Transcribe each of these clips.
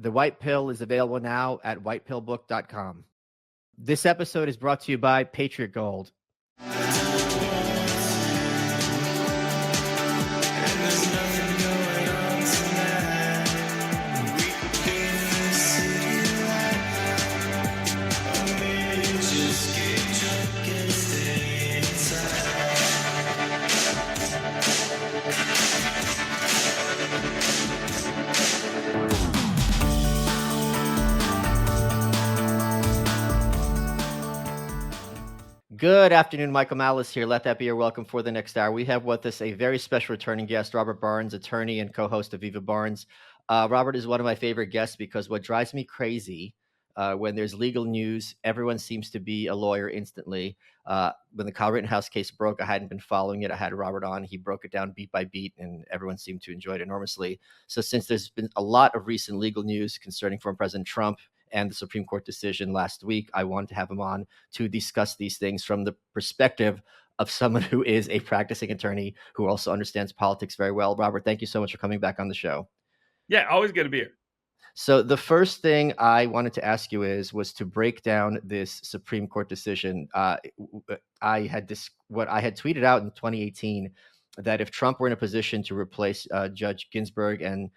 The White Pill is available now at whitepillbook.com. This episode is brought to you by Patriot Gold. Good afternoon, Michael Malice here. Let that be your welcome for the next hour. We have with us a very special returning guest, Robert Barnes, attorney and co-host of Viva Barnes. Robert is one of my favorite guests because what drives me crazy when there's legal news, everyone seems to be a lawyer instantly. When the Kyle Rittenhouse case broke, I hadn't been following it. I had Robert on. He broke it down beat by beat, and everyone seemed to enjoy it enormously. So since there's been a lot of recent legal news concerning former President Trump and the Supreme Court decision last week, I wanted to have him on to discuss these things from the perspective of someone who is a practicing attorney who also understands politics very well. Robert, thank you so much for coming back on the show. Yeah, always good to be here. So the first thing I wanted to ask you was to break down this Supreme Court decision. What I had tweeted out in 2018 that if Trump were in a position to replace Judge Ginsburg and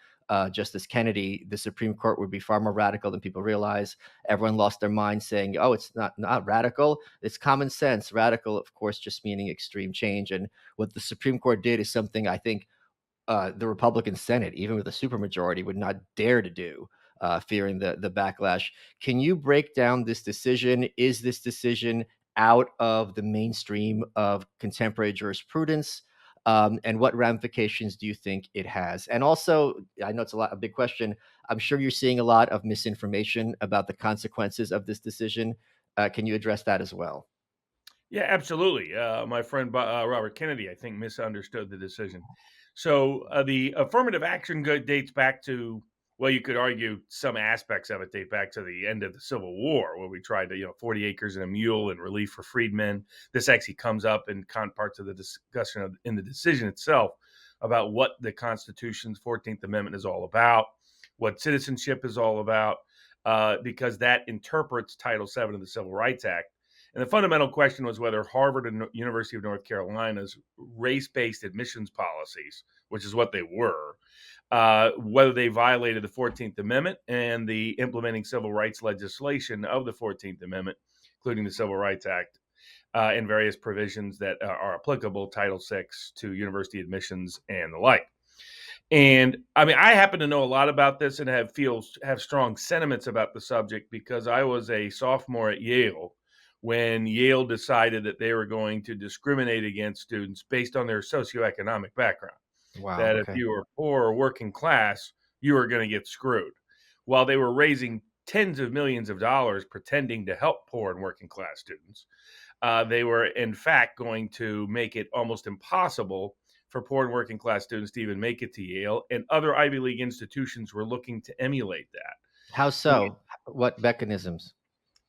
Justice Kennedy, the Supreme Court would be far more radical than people realize. Everyone lost their mind saying, oh, it's not radical. It's common sense. Radical, of course, just meaning extreme change. And what the Supreme Court did is something I think the Republican Senate, even with a supermajority, would not dare to do, fearing the backlash. Can you break down this decision? Is this decision out of the mainstream of contemporary jurisprudence? And what ramifications do you think it has? And also, I know it's a big question. I'm sure you're seeing a lot of misinformation about the consequences of this decision. Can you address that as well? Yeah, absolutely. My friend Robert Kennedy, I think, misunderstood the decision. So the affirmative action dates back to, well, you could argue some aspects of it date back to the end of the Civil War, where we tried to, 40 acres and a mule and relief for freedmen. This actually comes up in parts of the discussion in the decision itself about what the Constitution's 14th Amendment is all about, what citizenship is all about, because that interprets Title VII of the Civil Rights Act. And the fundamental question was whether Harvard and University of North Carolina's race-based admissions policies, which is what they were, whether they violated the 14th Amendment and the implementing civil rights legislation of the 14th Amendment, including the Civil Rights Act, and various provisions that are applicable, Title VI, to university admissions and the like. And I mean, I happen to know a lot about this and have strong sentiments about the subject because I was a sophomore at Yale when Yale decided that they were going to discriminate against students based on their socioeconomic background. Wow. That Okay. if you were poor or working class, you were going to get screwed. While they were raising tens of millions of dollars pretending to help poor and working class students, they were in fact going to make it almost impossible for poor and working class students to even make it to Yale, and other Ivy League institutions were looking to emulate that. How so? What mechanisms?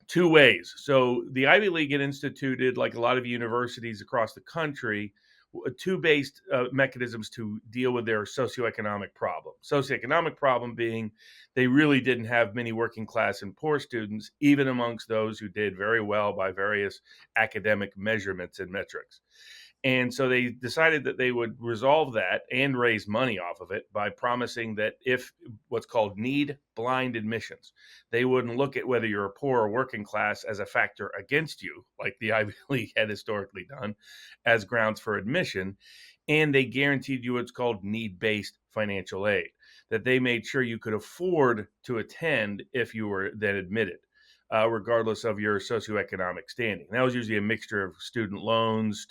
Two ways. So the Ivy League had instituted, like a lot of universities across the country, two based mechanisms to deal with their socioeconomic problem. Socioeconomic problem being they really didn't have many working class and poor students, even amongst those who did very well by various academic measurements and metrics. And so they decided that they would resolve that and raise money off of it by promising that if what's called need blind admissions, they wouldn't look at whether you're a poor or working class as a factor against you, like the Ivy League had historically done, as grounds for admission. And they guaranteed you what's called need-based financial aid, that they made sure you could afford to attend if you were then admitted. Regardless of your socioeconomic standing. That was usually a mixture of student loans,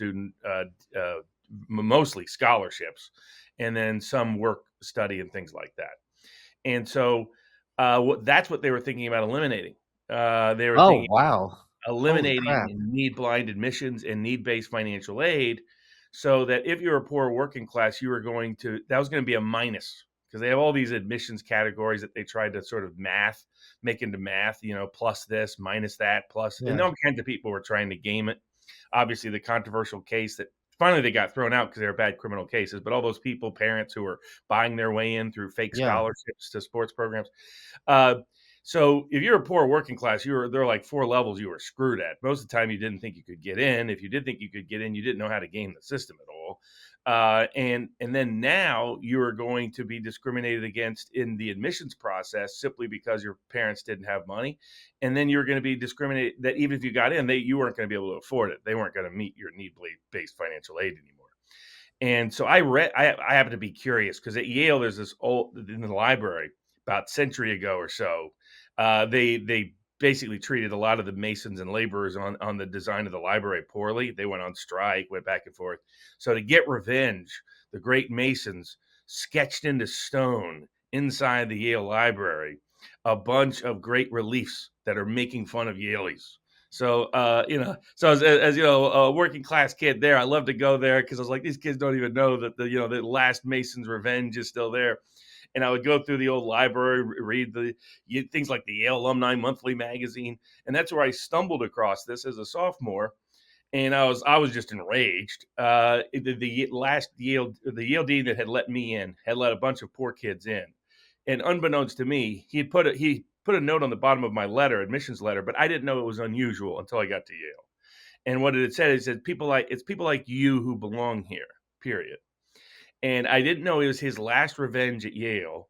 mostly scholarships, and then some work study and things like that. And so that's what they were thinking about eliminating. They were thinking wow. eliminating need-blind admissions and need-based financial aid so that if you're a poor working class, that was going to be a minus, because they have all these admissions categories that they tried to sort of make into math, plus this, minus that, plus, and all kinds of people were trying to game it. Obviously, the controversial case that Finally, they got thrown out because they were bad criminal cases, but all those people, parents who were buying their way in through fake Yeah. scholarships to sports programs. Uh, so if you're a poor working class, there are like 4 levels you were screwed at. Most of the time, you didn't think you could get in. If you did think you could get in, you didn't know how to game the system at all. And then now you are going to be discriminated against in the admissions process simply because your parents didn't have money, and then you're going to be discriminated that even if you got in, you weren't going to be able to afford it. They weren't going to meet your need-based financial aid anymore. And so I happen to be curious because at Yale, there's this old in the library about a century ago or so. They basically treated a lot of the masons and laborers on the design of the library poorly. They went on strike, went back and forth. So to get revenge, the great masons sketched into stone inside the Yale library a bunch of great reliefs that are making fun of Yaleys. So, so as you know, a working class kid there, I love to go there because I was like, these kids don't even know that the last Mason's revenge is still there. And I would go through the old library, read things like the Yale Alumni Monthly magazine, and that's where I stumbled across this as a sophomore. And I was just enraged. The Yale dean that had let me in had let a bunch of poor kids in, and unbeknownst to me, he put a note on the bottom of my admissions letter, but I didn't know it was unusual until I got to Yale. And what it said is that it's people like you who belong here. Period. And I didn't know it was his last revenge at Yale.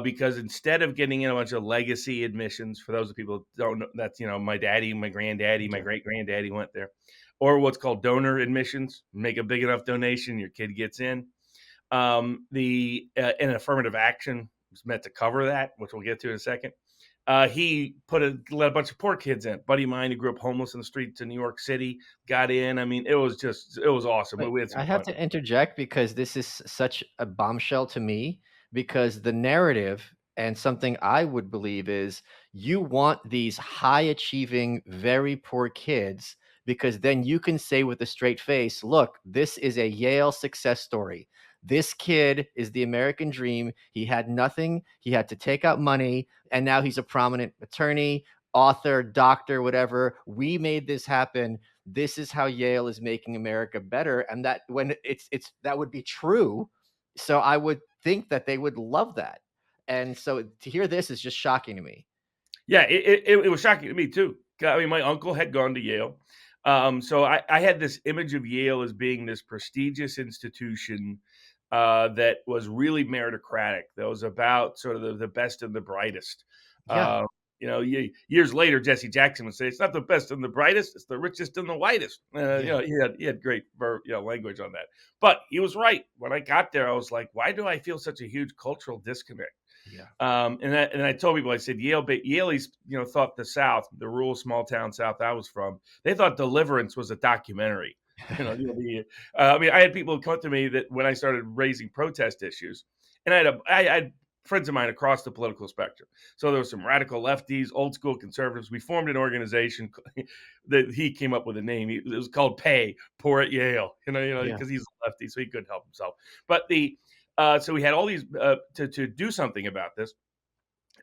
Because instead of getting in a bunch of legacy admissions, for those people who don't know, that's my daddy, my granddaddy, my Yeah. great granddaddy went there, or what's called donor admissions. Make a big enough donation, your kid gets in. The an affirmative action was meant to cover that, which we'll get to in a second. He let a bunch of poor kids in. Buddy of mine who grew up homeless in the streets of New York City got in. I mean, it was awesome. But We had I some have fun. to interject because this is such a bombshell to me, because the narrative and something I would believe is you want these high achieving, very poor kids because then you can say with a straight face, look, this is a Yale success story. This kid is the American dream. He had nothing. He had to take out money, and now he's a prominent attorney, author, doctor, whatever. We made this happen. This is how Yale is making America better. And that when it's that would be true. So I would think that they would love that. And so to hear this is just shocking to me. Yeah, it was shocking to me too. I mean, my uncle had gone to Yale. So I had this image of Yale as being this prestigious institution that was really meritocratic, that was about sort of the best and the brightest. Yeah. Uh, years later, Jesse Jackson would say, "It's not the best and the brightest; it's the richest and the whitest." Yeah. He had great language on that. But he was right. When I got there, I was like, "Why do I feel such a huge cultural disconnect?" Yeah. And I told people, I said, Yale's, thought the South, the rural small town South I was from, they thought Deliverance was a documentary. I mean, I had people come up to me that when I started raising protest issues, and I had friends of mine across the political spectrum. So there was some radical lefties, old school conservatives. We formed an organization that he came up with a name. It was called Pay Poor at Yale. Yeah. because he's a lefty, so he couldn't help himself. But so we had all these to do something about this,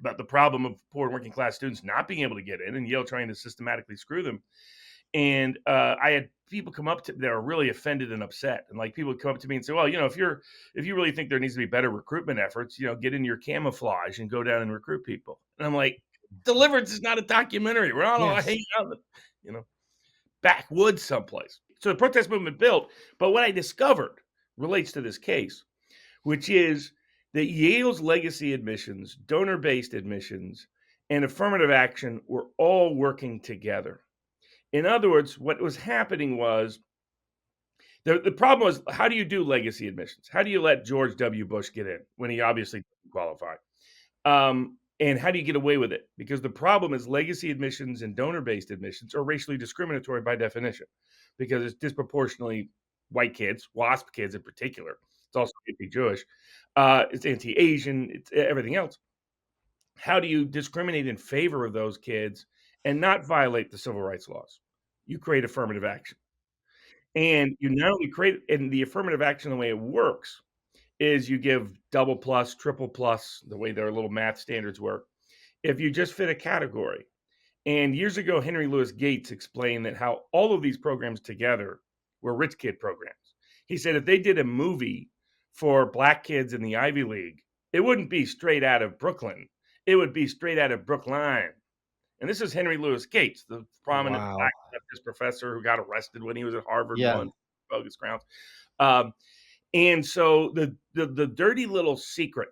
about the problem of poor working class students not being able to get in, and Yale trying to systematically screw them. And I had people come up to that are really offended and upset, and like people would come up to me and say, "Well, if you really think there needs to be better recruitment efforts, get in your camouflage and go down and recruit people." And I'm like, "Deliverance is not a documentary. We're not all Yes. hanging out, in the, you know, backwoods someplace." So the protest movement built, but what I discovered relates to this case, which is that Yale's legacy admissions, donor based admissions, and affirmative action were all working together. In other words, what was happening was the problem was, how do you do legacy admissions? How do you let George W. Bush get in when he obviously didn't qualify? And how do you get away with it? Because the problem is legacy admissions and donor based admissions are racially discriminatory by definition, because it's disproportionately white kids, WASP kids in particular. It's also anti Jewish, it's anti Asian, it's everything else. How do you discriminate in favor of those kids and not violate the civil rights laws? You create affirmative action. And you not only create, and the affirmative action, the way it works is you give double plus, triple plus, the way their little math standards work, if you just fit a category. And years ago, Henry Louis Gates explained that how all of these programs together were rich kid programs. He said if they did a movie for black kids in the Ivy League, it wouldn't be straight out of Brooklyn. It would be straight out of Brookline. And this is Henry Louis Gates, the prominent black Wow. leftist professor who got arrested when he was at Harvard Yeah. once, bogus grounds. Um, and so the dirty little secret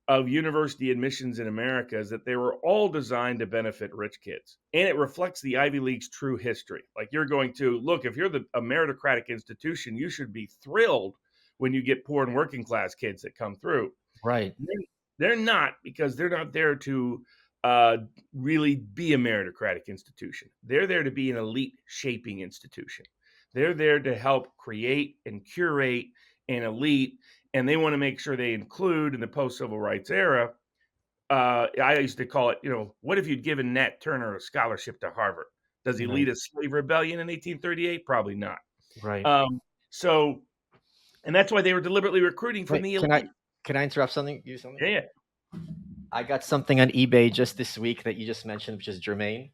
of university admissions in America is that they were all designed to benefit rich kids. And it reflects the Ivy League's true history. Like you're going to look, if you're a meritocratic institution, you should be thrilled when you get poor and working class kids that come through. Right. They're not, because they're not there to uh, really be a meritocratic institution. They're there to be an elite shaping institution. They're there to help create and curate an elite, and they want to make sure they include in the post-civil rights era. I used to call it, what if you'd given Nat Turner a scholarship to Harvard? Does he Right. lead a slave rebellion in 1838? Probably not. Right. So, and that's why they were deliberately recruiting from Wait, the can I elite. can I interrupt something? You something? Yeah. I got something on eBay just this week that you just mentioned, which is germane.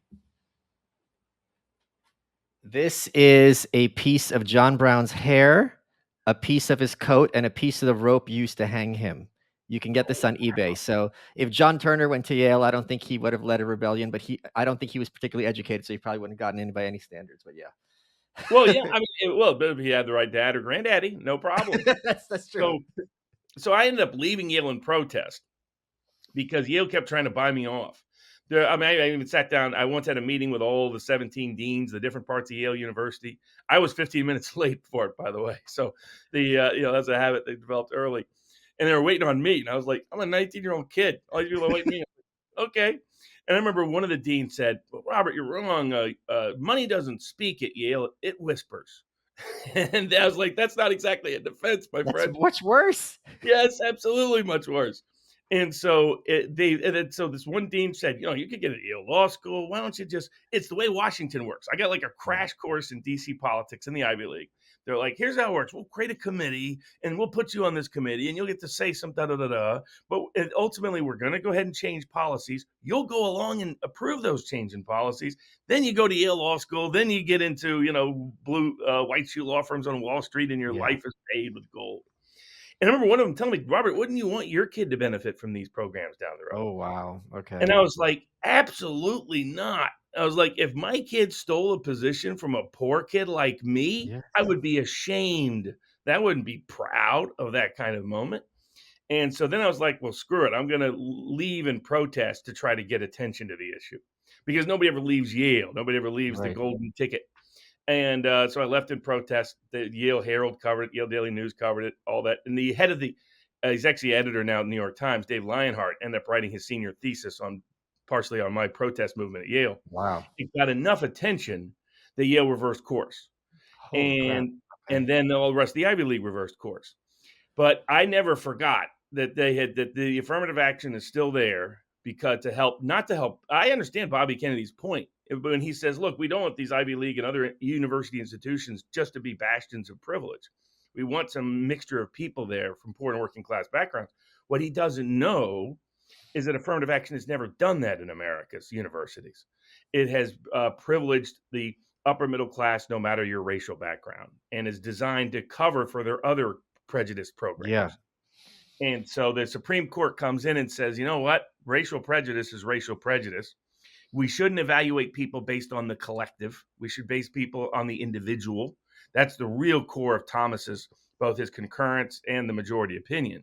This is a piece of John Brown's hair, a piece of his coat, and a piece of the rope used to hang him. You can get this on eBay. So if John Turner went to Yale, I don't think he would have led a rebellion, but I don't think he was particularly educated, so he probably wouldn't have gotten in by any standards. But yeah. Well, yeah, I mean, but if he had the right dad or granddaddy, no problem. That's true. So I ended up leaving Yale in protest because Yale kept trying to buy me off. I even sat down. I once had a meeting with all the 17 deans, the different parts of Yale University. I was 15 minutes late for it, by the way. So that's a habit they developed early, and they were waiting on me. And I was like, I'm a 19-year-old kid. All you people are waiting on me. Okay. And I remember one of the deans said, well, Robert, you're wrong. Money doesn't speak at Yale; it whispers. And I was like, that's not exactly a defense, my That's friend. much worse. Yes, absolutely much worse. And so so this one dean said, you could get into Yale Law School. Why don't you it's the way Washington works. I got like a crash course in DC politics in the Ivy League. They're like, here's how it works. We'll create a committee and we'll put you on this committee and you'll get to say some da-da-da-da. But ultimately, we're going to go ahead and change policies. You'll go along and approve those changing policies. Then you go to Yale Law School. Then you get into, white shoe law firms on Wall Street and your life is paved with gold. And I remember one of them telling me, Robert, wouldn't you want your kid to benefit from these programs down the road? Oh, wow. Okay. And I was like, absolutely not. I was like, if my kid stole a position from a poor kid like me, Yeah. I would be ashamed. That wouldn't be proud of that kind of moment. And so then I was like, well, screw it. I'm going to leave and protest to try to get attention to the issue, because nobody ever leaves Yale. Nobody ever leaves the Right. golden ticket. And so I left in protest. The Yale Herald covered it. Yale Daily News covered it, all that. And the head of he's actually editor now at the New York Times, Dave Lionheart, ended up writing his senior thesis partially on my protest movement at Yale. Wow. It got enough attention that Yale reversed course. Holy crap. Okay. And then all the rest of the Ivy League reversed course. But I never forgot that that the affirmative action is still there, because not to help. I understand Bobby Kennedy's point when he says, look, we don't want these Ivy League and other university institutions just to be bastions of privilege. We want some mixture of people there from poor and working class backgrounds. What he doesn't know is that affirmative action has never done that in America's universities. It has privileged the upper middle class, no matter your racial background, and is designed to cover for their other prejudice programs. Yeah. And so the Supreme Court comes in and says, you know what? Racial prejudice is racial prejudice. We shouldn't evaluate people based on the collective. We should base people on the individual. That's the real core of Thomas's, both his concurrence and the majority opinion.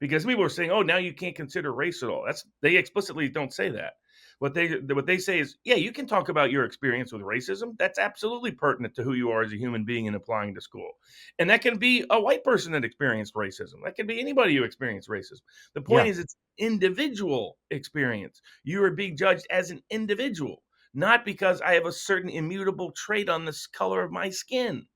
Because people are saying, oh, now you can't consider race at all. They explicitly don't say that. What they say is, yeah, you can talk about your experience with racism. That's absolutely pertinent to who you are as a human being in applying to school. And that can be a white person that experienced racism. That can be anybody who experienced racism. The point is, it's individual experience. You are being judged as an individual, not because I have a certain immutable trait on this color of my skin.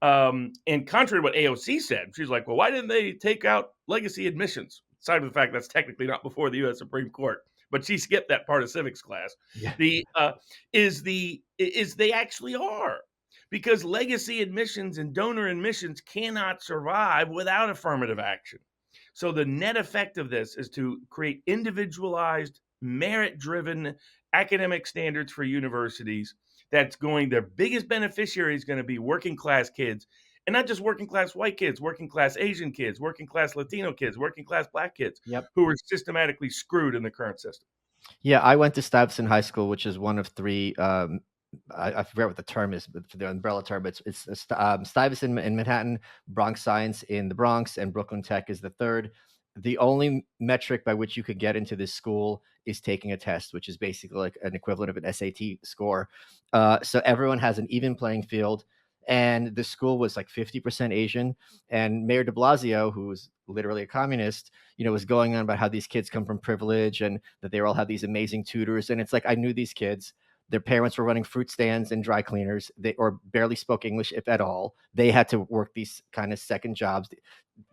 And contrary to what AOC said, she's like, well, why didn't they take out legacy admissions? Aside from the fact that's technically not before the U.S. Supreme Court, but she skipped that part of civics class. Yeah. Is they actually are, because legacy admissions and donor admissions cannot survive without affirmative action. So the net effect of this is to create individualized, merit-driven academic standards for universities. Their biggest beneficiary is going to be working class kids. And not just working class white kids, working class Asian kids, working class Latino kids, working class black kids Yep. who are systematically screwed in the current system. Yeah, I went to Stuyvesant High School, which is one of three. I forget what the term is, but for the umbrella term, it's Stuyvesant in Manhattan, Bronx Science in the Bronx, and Brooklyn Tech is the third. The only metric by which you could get into this school is taking a test, which is basically like an equivalent of an SAT score. So everyone has an even playing field. And the school was like 50% Asian. And Mayor de Blasio, who was literally a communist, was going on about how these kids come from privilege and that they all have these amazing tutors. And it's like, I knew these kids. Their parents were running fruit stands and dry cleaners. They or barely spoke English, if at all. They had to work these kind of second jobs.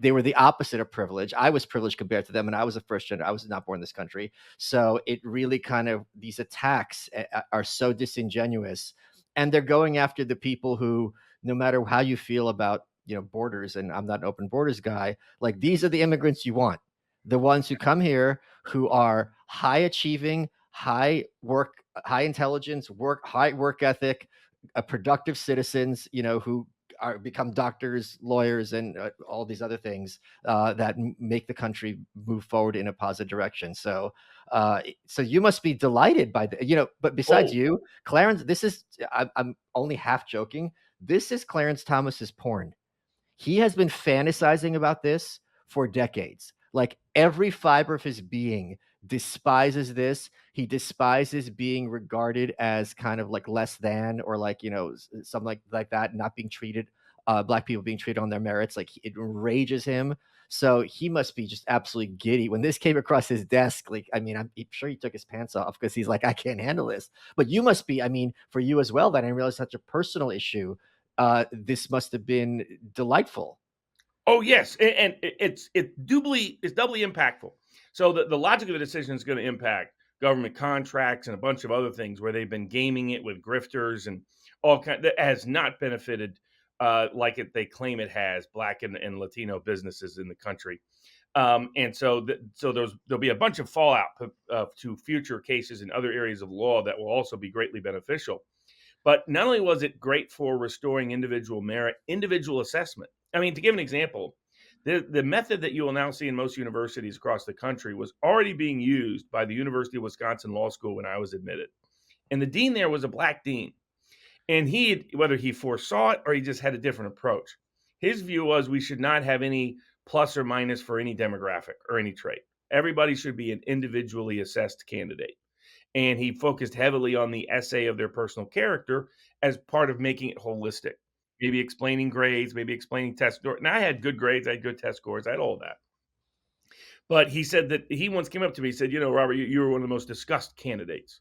They were the opposite of privilege. I was privileged compared to them, and I was a first gen. I was not born in this country. So it really kind of, these attacks are so disingenuous, and they're going after the people who, no matter how you feel about borders, and I'm not an open borders guy, like these are the immigrants you want, the ones who come here who are high achieving, high intelligence, high work ethic, productive citizens, who become doctors, lawyers, and all these other things that make the country move forward in a positive direction. So you must be delighted by but besides Oh, you, Clarence, I'm only half joking. This is Clarence Thomas's porn. He has been fantasizing about this for decades. Like every fiber of his being despises this. He despises being regarded as kind of like less than, or like, something like that, not being treated, black people being treated on their merits. Like it enrages him. So he must be just absolutely giddy when this came across his desk. Like, I mean, I'm sure he took his pants off because he's like, I can't handle this. But you must be, I mean, for you as well, that I didn't realize such a personal issue. This must have been delightful. oh yes, and it's doubly impactful. So the logic of the decision is going to impact government contracts and a bunch of other things where they've been gaming it with grifters and all kind that has not benefited they claim it has black and Latino businesses in the country. And so there'll be a bunch of fallout to future cases in other areas of law that will also be greatly beneficial. But not only was it great for restoring individual merit, individual assessment. I mean, to give an example, the method that you will now see in most universities across the country was already being used by the University of Wisconsin Law School when I was admitted. And the dean there was a black dean. And whether he foresaw it or he just had a different approach, his view was we should not have any plus or minus for any demographic or any trait. Everybody should be an individually assessed candidate. And he focused heavily on the essay of their personal character as part of making it holistic. Maybe explaining grades, maybe explaining test scores. And I had good grades, I had good test scores, I had all of that. But he said that he once came up to me, he said, Robert, you were one of the most discussed candidates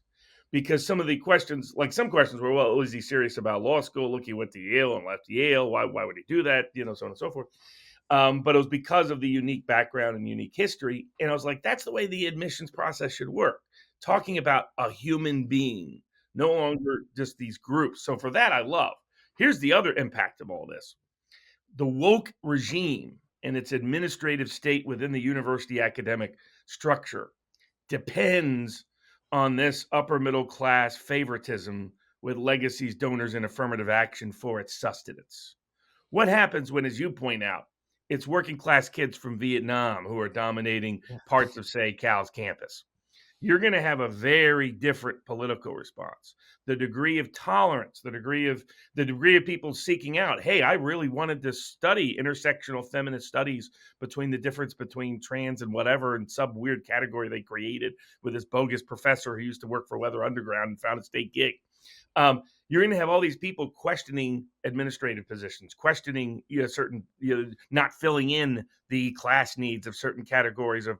because some of the questions, like some questions were, well, was he serious about law school? Look, he went to Yale and left Yale. Why would he do that? So on and so forth. But it was because of the unique background and unique history. And I was like, that's the way the admissions process should work. Talking about a human being, no longer just these groups. So for that, I love. Here's the other impact of all this. The woke regime and its administrative state within the university academic structure depends on this upper middle class favoritism with legacies, donors, and affirmative action for its sustenance. What happens when, as you point out, it's working class kids from Vietnam who are dominating Yeah. parts of, say, Cal's campus? You're going to have a very different political response. The degree of tolerance, the degree of people seeking out, hey, I really wanted to study intersectional feminist studies between the difference between trans and whatever and sub weird category they created with this bogus professor who used to work for Weather Underground and found a state gig. You're going to have all these people questioning administrative positions, questioning certain, not filling in the class needs of certain categories of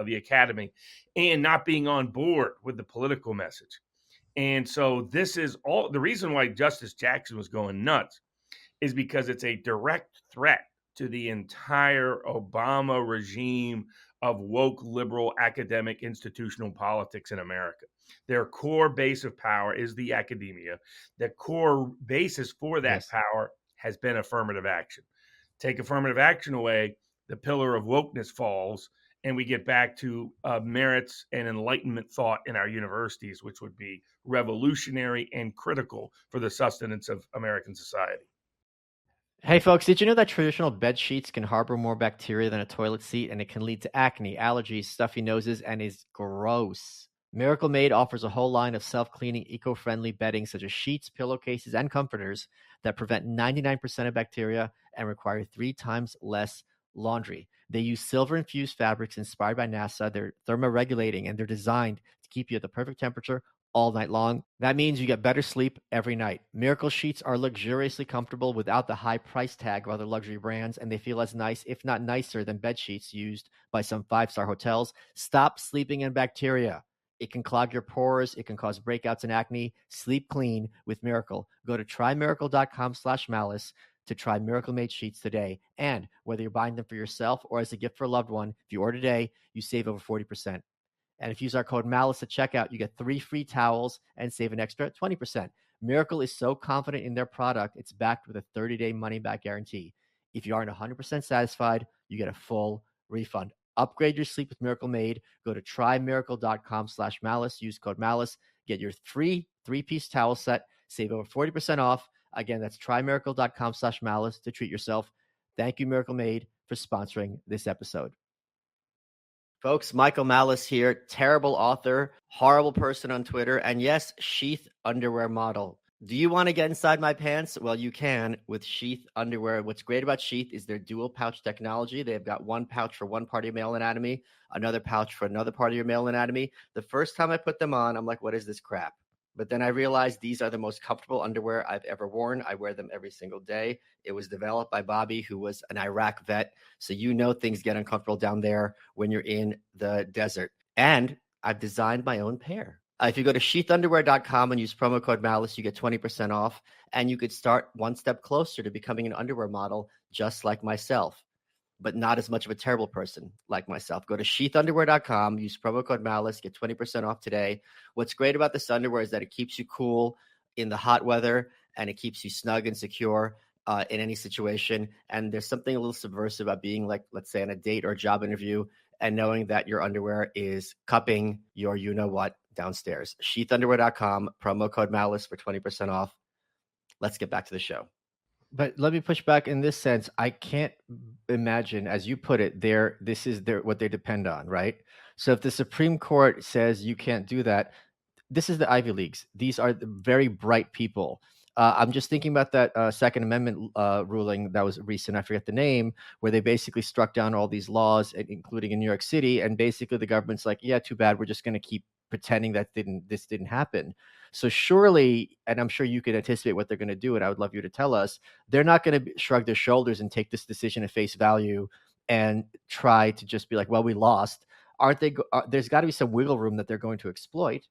the academy, and not being on board with the political message. And so this is all the reason why Justice Jackson was going nuts is because it's a direct threat to the entire Obama regime of woke liberal academic institutional politics in America. Their core base of power is the academia. The core basis for that Yes. power has been affirmative action. Take affirmative action away, the pillar of wokeness falls, and we get back to merits and enlightenment thought in our universities, which would be revolutionary and critical for the sustenance of American society. Hey folks, did you know that traditional bed sheets can harbor more bacteria than a toilet seat and it can lead to acne, allergies, stuffy noses, and is gross? Miracle Made offers a whole line of self-cleaning, eco-friendly bedding such as sheets, pillowcases, and comforters that prevent 99% of bacteria and require 3 times less laundry. They use silver-infused fabrics inspired by NASA. They're thermoregulating and they're designed to keep you at the perfect temperature all night long. That means you get better sleep every night. Miracle sheets are luxuriously comfortable without the high price tag of other luxury brands, and they feel as nice, if not nicer, than bed sheets used by some five-star hotels. Stop sleeping in bacteria. It can clog your pores. It can cause breakouts and acne. Sleep clean with Miracle. Go to trymiracle.com/malice to try Miracle Made sheets today. And whether you're buying them for yourself or as a gift for a loved one, if you order today, you save over 40%. And if you use our code MALICE at checkout, you get 3 free towels and save an extra 20%. Miracle is so confident in their product, it's backed with a 30-day money-back guarantee. If you aren't 100% satisfied, you get a full refund. Upgrade your sleep with Miracle Made. Go to trymiracle.com/malice. Use code MALICE. Get your free 3-piece towel set. Save over 40% off. Again, that's trymiracle.com/malice to treat yourself. Thank you, Miracle Made, for sponsoring this episode. Folks, Michael Malice here, terrible author, horrible person on Twitter, and yes, sheath underwear model. Do you want to get inside my pants? Well, you can with Sheath underwear. What's great about Sheath is their dual pouch technology. They've got one pouch for one part of your male anatomy, another pouch for another part of your male anatomy. The first time I put them on, I'm like, what is this crap? But then I realized these are the most comfortable underwear I've ever worn. I wear them every single day. It was developed by Bobby, who was an Iraq vet. So you know things get uncomfortable down there when you're in the desert. And I've designed my own pair. If you go to sheathunderwear.com and use promo code MALICE, you get 20% off. And you could start one step closer to becoming an underwear model just like myself, but not as much of a terrible person like myself. Go to sheathunderwear.com, use promo code MALICE, get 20% off today. What's great about this underwear is that it keeps you cool in the hot weather and it keeps you snug and secure in any situation. And there's something a little subversive about being like, let's say, on a date or a job interview and knowing that your underwear is cupping your you-know-what downstairs. Sheathunderwear.com, promo code MALICE for 20% off. Let's get back to the show. But let me push back in this sense. I can't imagine, as you put it, this is what they depend on, right? So if the Supreme Court says you can't do that, this is the Ivy Leagues. These are the very bright people. I'm just thinking about that Second Amendment ruling that was recent. I forget the name, where they basically struck down all these laws, including in New York City. And basically the government's like, yeah, too bad. We're just going to keep pretending that this didn't happen. So surely, and I'm sure you can anticipate what they're going to do, and I would love you to tell us, they're not going to shrug their shoulders and take this decision at face value and try to just be like, well, we lost. Aren't they? There's got to be some wiggle room that they're going to exploit.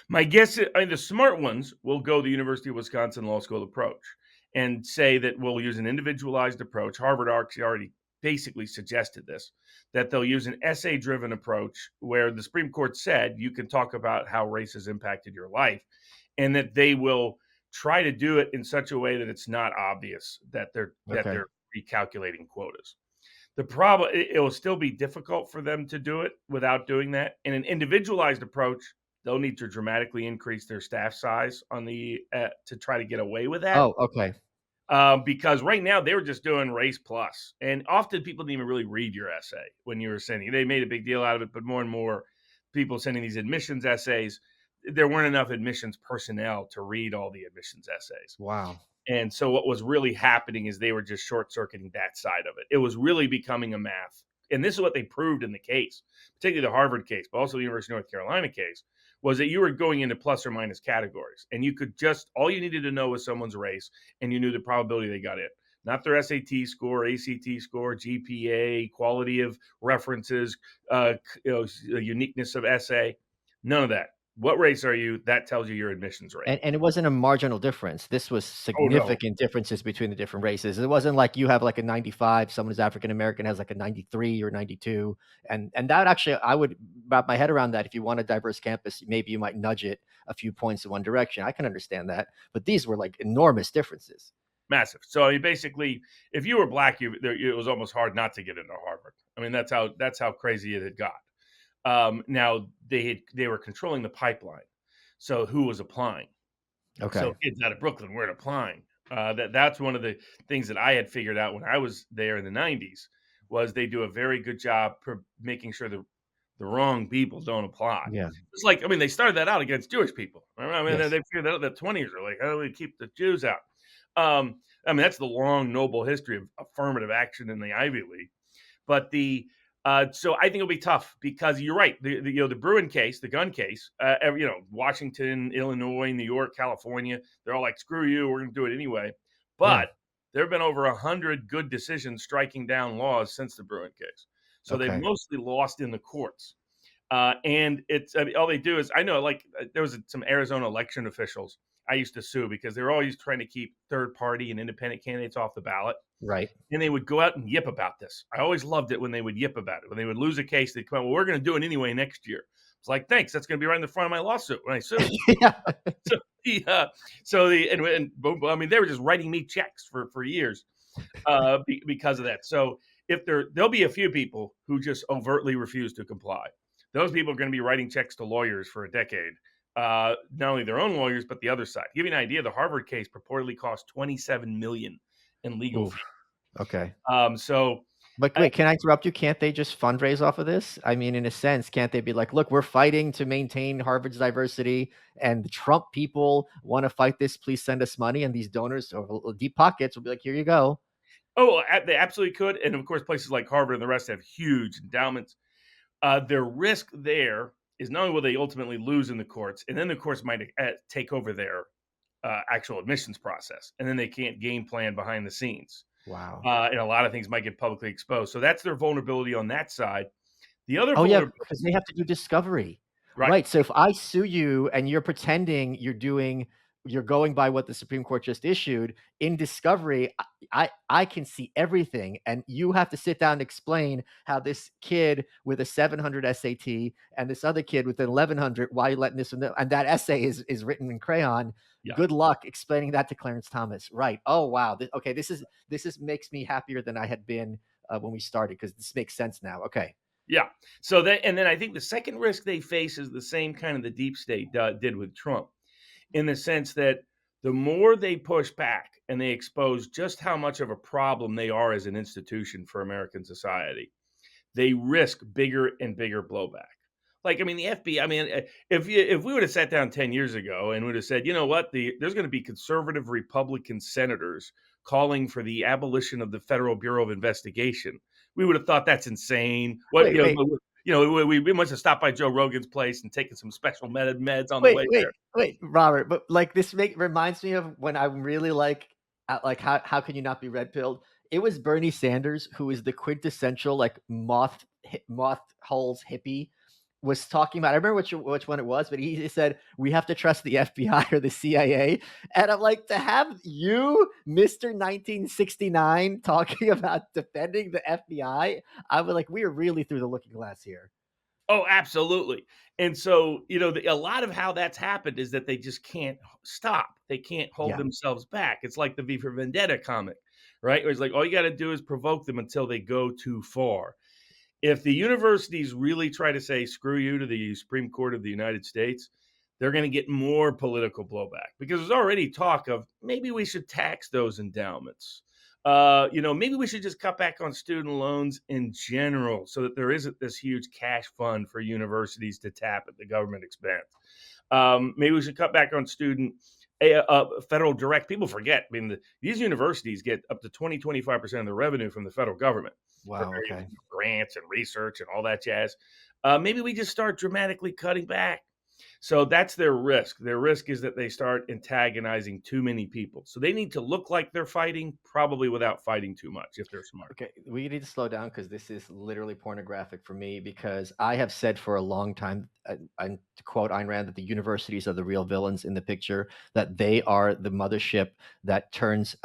My guess is, the smart ones will go the University of Wisconsin Law School approach and say that we'll use an individualized approach. Harvard already basically suggested this, that they'll use an essay-driven approach where the Supreme Court said you can talk about how race has impacted your life, and that they will try to do it in such a way that it's not obvious that they're recalculating quotas. The problem, it will still be difficult for them to do it without doing that. In an individualized approach, they'll need to dramatically increase their staff size on the to try to get away with that. Oh, okay. Because right now they were just doing race plus, and often people didn't even really read your essay when you were sending. They made a big deal out of it, but more and more people sending these admissions essays, there weren't enough admissions personnel to read all the admissions essays. Wow. And so what was really happening is they were just short-circuiting that side of it. It was really becoming a math. And this is what they proved in the case, particularly the Harvard case, but also the University of North Carolina case, was that you were going into plus or minus categories. And you could all you needed to know was someone's race, and you knew the probability they got in. Not their SAT score, ACT score, GPA, quality of references, uniqueness of essay. None of that. What race are you? That tells you your admissions rate. And it wasn't a marginal difference. This was significant differences between the different races. It wasn't like you have like a 95, someone who's African American has like a 93 or 92. And that actually, I would wrap my head around that. If you want a diverse campus, maybe you might nudge it a few points in one direction. I can understand that. But these were like enormous differences. Massive. So basically, if you were black, it was almost hard not to get into Harvard. I mean, that's how crazy it had got. Now they were controlling the pipeline, so who was applying? Okay. So kids out of Brooklyn weren't applying. That's one of the things that I had figured out when I was there in the '90s was they do a very good job making sure the wrong people don't apply. Yeah. It's like, I mean, they started that out against Jewish people. I mean, Yes. they figured out the 20s are like, how do we keep the Jews out? I mean, that's the long, noble history of affirmative action in the Ivy League. But so I think it'll be tough because you're right. The Bruin case, the gun case, Washington, Illinois, New York, California, they're all like, screw you, we're going to do it anyway. Yeah. But there have been over 100 good decisions striking down laws since the Bruin case. So they've Okay. mostly lost in the courts. And I mean, all they do is, I know, like, there was some Arizona election officials I used to sue because they're always trying to keep third party and independent candidates off the ballot. Right. And they would go out and yip about this. I always loved it when they would yip about it. When they would lose a case, they'd come out, well, we're going to do it anyway next year. It's like, thanks. That's going to be right in the front of my lawsuit when I sue. Yeah. So and I mean, they were just writing me checks for years because of that. So there'll be a few people who just overtly refuse to comply. Those people are going to be writing checks to lawyers for a decade. Not only their own lawyers, but the other side. To give you an idea, the Harvard case purportedly cost $27 million in legal fees. Oof. Okay. So But I, wait, can I interrupt you? Can't they just fundraise off of this? I mean, in a sense, can't they be like, look, we're fighting to maintain Harvard's diversity, and the Trump people want to fight this. Please send us money. And these donors or deep pockets will be like, here you go. they absolutely could, and of course, places like Harvard and the rest have huge endowments. Their risk there is not only will they ultimately lose in the courts, and then the courts might take over their actual admissions process, and then they can't game plan behind the scenes. Wow. And a lot of things might get publicly exposed. So that's their vulnerability on that side. The other Oh, yeah, vulnerability, because they have to do discovery. right? Right, so if I sue you and you're pretending you're going by what the Supreme Court just issued, in discovery, I can see everything, and you have to sit down and explain how this kid with a 700 SAT and this other kid with an 1100, why you letting this one and that essay is written in crayon. Yeah, Good luck explaining that to Clarence Thomas. Right. Oh, wow. Okay, this is makes me happier than I had been, when we started because this makes sense now. Okay. yeah. So and then I think the second risk they face is the same kind of the deep state did with Trump, in the sense that the more they push back and they expose just how much of a problem they are as an institution for American society, they risk bigger and bigger blowback. Like, I mean, the FBI. I mean, if we would have sat down 10 years ago and would have said, you know what, there's going to be conservative Republican senators calling for the abolition of the Federal Bureau of Investigation, we would have thought that's insane. What Wait, wait. we must have stopped by Joe Rogan's place and taken some special meds on the way there. Wait, Robert, but like this reminds me of when I'm really like how can you not be red pilled? It was Bernie Sanders who is the quintessential like moth holes hippie was talking about. I remember which one it was, but he said we have to trust the FBI or the CIA, and I'm like, to have you, Mister 1969, talking about defending the FBI, I was like, we are really through the looking glass here. Oh, absolutely. And so, a lot of how that's happened is that they just can't stop. They can't hold Yeah. themselves back. It's like the V for Vendetta comic, right? Where it's like all you got to do is provoke them until they go too far. If the universities really try to say screw you to the Supreme Court of the United States, they're going to get more political blowback because there's already talk of maybe we should tax those endowments. Maybe we should just cut back on student loans in general so that there isn't this huge cash fund for universities to tap at the government expense. Maybe we should cut back on student federal direct. People forget. I mean, these universities get up to 25% of the revenue from the federal government for Wow. various Okay. grants and research and all that jazz. Maybe we just start dramatically cutting back. So that's their risk. Their risk is that they start antagonizing too many people. So they need to look like they're fighting, probably without fighting too much if they're smart. Okay, we need to slow down because this is literally pornographic for me. Because I have said for a long time, and to quote Ayn Rand, that the universities are the real villains in the picture. That they are the mothership that turns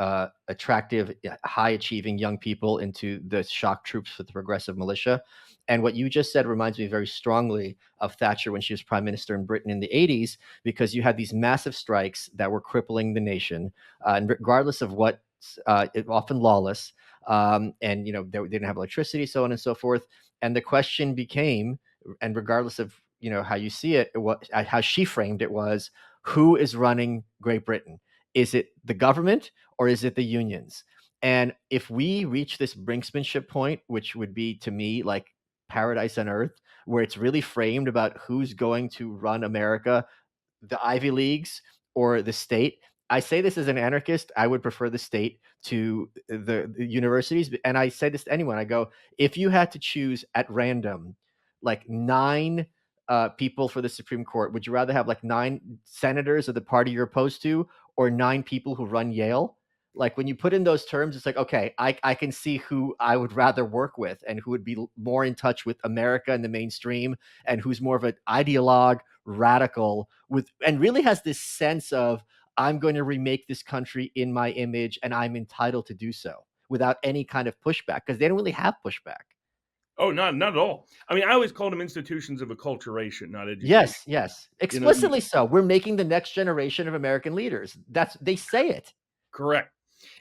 attractive, high-achieving young people into the shock troops for the progressive militia. And what you just said reminds me very strongly of Thatcher when she was prime minister in Britain in the 80s, because you had these massive strikes that were crippling the nation, and regardless of what, often lawless. And they didn't have electricity, so on and so forth. And the question became, and regardless of how you see it, how she framed it was, who is running Great Britain? Is it the government or is it the unions? And if we reach this brinksmanship point, which would be to me like paradise on earth, where it's really framed about who's going to run America, the Ivy Leagues or the state. I say this as an anarchist. I would prefer the state to the universities. And I say this to anyone. I go, if you had to choose at random, like nine people for the Supreme Court, would you rather have like nine senators of the party you're opposed to or nine people who run Yale? Like when you put in those terms, it's like, okay, I can see who I would rather work with and who would be more in touch with America and the mainstream and who's more of an ideologue, radical with, and really has this sense of, I'm going to remake this country in my image and I'm entitled to do so without any kind of pushback because they don't really have pushback. Oh, not at all. I mean, I always called them institutions of acculturation, not education. Yes, yes, You know, explicitly so. We're making the next generation of American leaders. That's, they say it. correct.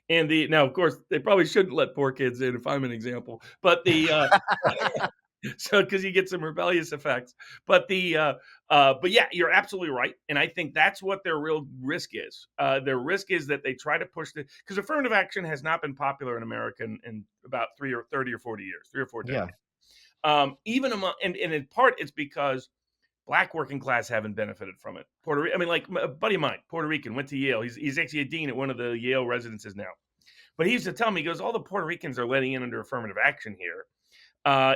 And now, of course, they probably shouldn't let poor kids in if I'm an example, but so because you get some rebellious effects, but yeah, you're absolutely right, and I think that's what their real risk is. Their risk is that they try to push because affirmative action has not been popular in America in about 30 or 40 years, 3 or 4 Yeah, decades. Even among, and in part, it's because Black working class haven't benefited from it. I mean, like a buddy of mine, Puerto Rican, went to Yale. He's actually a dean at one of the Yale residences now. But he used to tell me, he goes, all the Puerto Ricans are letting in under affirmative action here.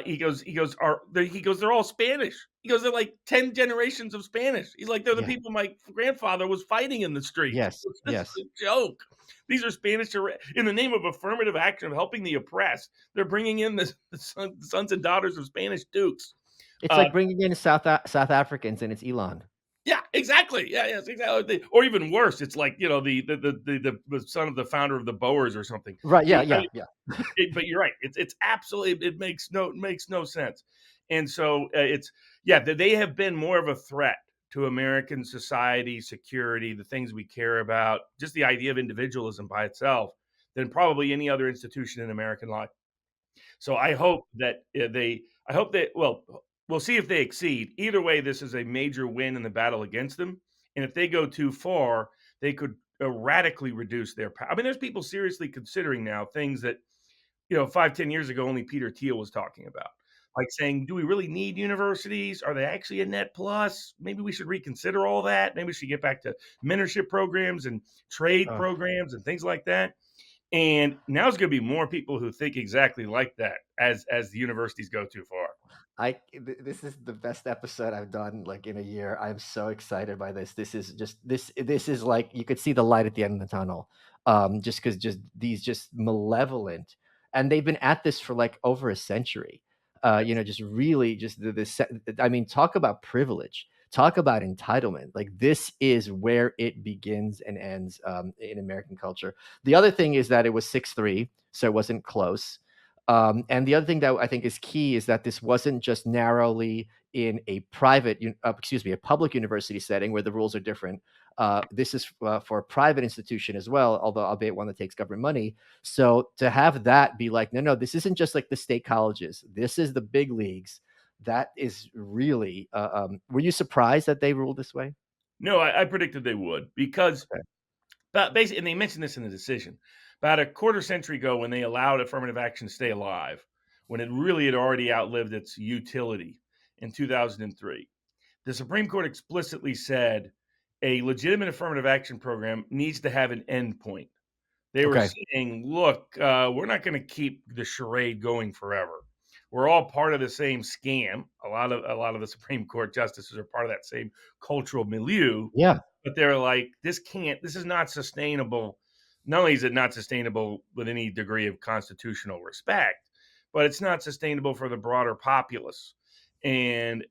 He goes, they're all Spanish. He goes, they're like 10 generations of Spanish. He's like, they're the yeah, people my grandfather was fighting in the streets. yes, This is yes. a joke. These are Spanish in the name of affirmative action of helping the oppressed. They're bringing in the sons and daughters of Spanish dukes. It's Uh, like bringing in South Africans and it's Elon. Yeah, exactly. Yeah, yes, exactly. Or even worse, it's like, the son of the founder of the Boers or something. Right? Yeah, I yeah, mean, yeah. but you're right. It's absolutely, it makes no sense. And so it's, yeah, they have been more of a threat to American society, security, the things we care about, just the idea of individualism by itself, than probably any other institution in American life. So I hope that I hope that, well, we'll see if they exceed. Either way, this is a major win in the battle against them. And if they go too far, they could radically reduce their power. I mean, there's people seriously considering now things that, 5, 10 years ago, only Peter Thiel was talking about. Like saying, do we really need universities? Are they actually a net plus? Maybe we should reconsider all that. Maybe we should get back to mentorship programs and trade Oh. programs and things like that. And now there's going to be more people who think exactly like that as the universities go too far. This is the best episode I've done like in a year. I'm so excited by this. This is just this is like you could see the light at the end of the tunnel. Just because just these just malevolent, and they've been at this for like over a century. Yes. Just really just I mean, talk about privilege. Talk about entitlement. Like this is where it begins and ends in American culture. The other thing is that it was 6-3, so it wasn't close. And the other thing that I think is key is that this wasn't just narrowly in a a public university setting where the rules are different. This is for a private institution as well, although albeit one that takes government money. So to have that be like, no, this isn't just like the state colleges. This is the big leagues. That is really. Were you surprised that they ruled this way? No, I predicted they would because, Okay. but basically, and they mentioned this in the decision, about a quarter century ago when they allowed affirmative action to stay alive, when it really had already outlived its utility in 2003. The Supreme Court explicitly said a legitimate affirmative action program needs to have an endpoint. They were Okay. saying, "Look, we're not going to keep the charade going forever. We're all part of the same scam. A lot of the Supreme Court justices are part of that same cultural milieu, Yeah. but they're like, this is not sustainable. Not only is it not sustainable with any degree of constitutional respect, but it's not sustainable for the broader populace." And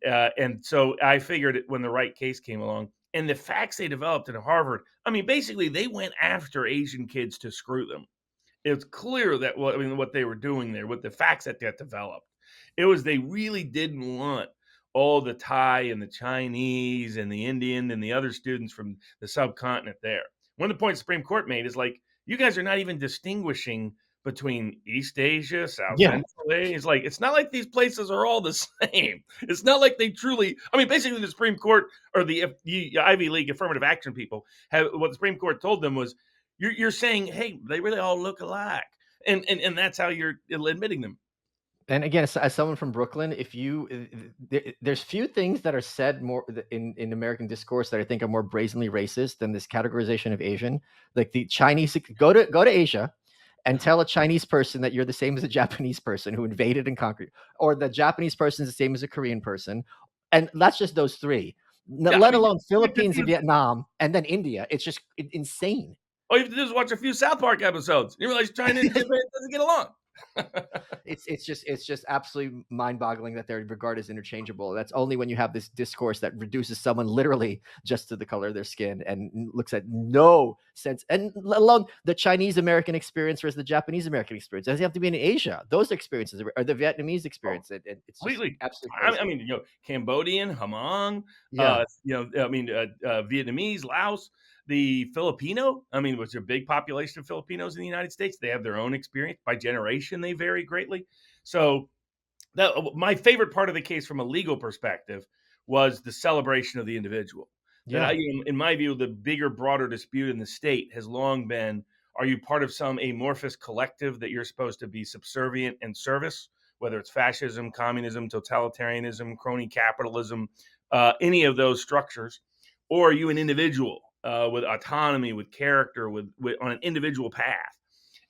so I figured when the right case came along, and the facts they developed in Harvard, I mean, basically they went after Asian kids to screw them. It's clear that what they were doing there, with the facts that got developed, it was they really didn't want all the Thai and the Chinese and the Indian and the other students from the subcontinent there. One of the points the Supreme Court made is like, you guys are not even distinguishing between East Asia, South Yeah. Central Asia. It's like, it's not like these places are all the same. It's not like they truly, I mean, basically the Supreme Court or the Ivy League affirmative action people have, what the Supreme Court told them was, you're saying, hey, they really all look alike. And that's how you're admitting them. And again, as someone from Brooklyn, if you there's few things that are said more in American discourse that I think are more brazenly racist than this categorization of Asian. Like the Chinese, go to Asia and tell a Chinese person that you're the same as a Japanese person who invaded and conquered, or the Japanese person is the same as a Korean person, and that's just those three. Yeah, I Let mean, alone you just Philippines and Vietnam, and then India. It's just insane. all you have to do is watch a few South Park episodes. You realize China and Japan doesn't get along. It's just absolutely mind-boggling that they're regarded as interchangeable. That's only when you have this discourse that reduces someone literally just to the color of their skin and looks at no sense, and let alone the Chinese American experience versus the Japanese American experience. It doesn't have to be in Asia. Those experiences are the Vietnamese Oh, experience. It's just completely. absolutely I crazy. mean, Cambodian, Hmong, Yeah, Vietnamese, Laos, the Filipino. I mean, was there a big population of Filipinos in the United States? They have their own experience. By generation, they vary greatly. So that my favorite part of the case from a legal perspective was the celebration of the individual. That yeah, in my view, the bigger, broader dispute in the state has long been: are you part of some amorphous collective that you're supposed to be subservient and service, whether it's fascism, communism, totalitarianism, crony capitalism, any of those structures, or are you an individual with autonomy, with character, with on an individual path?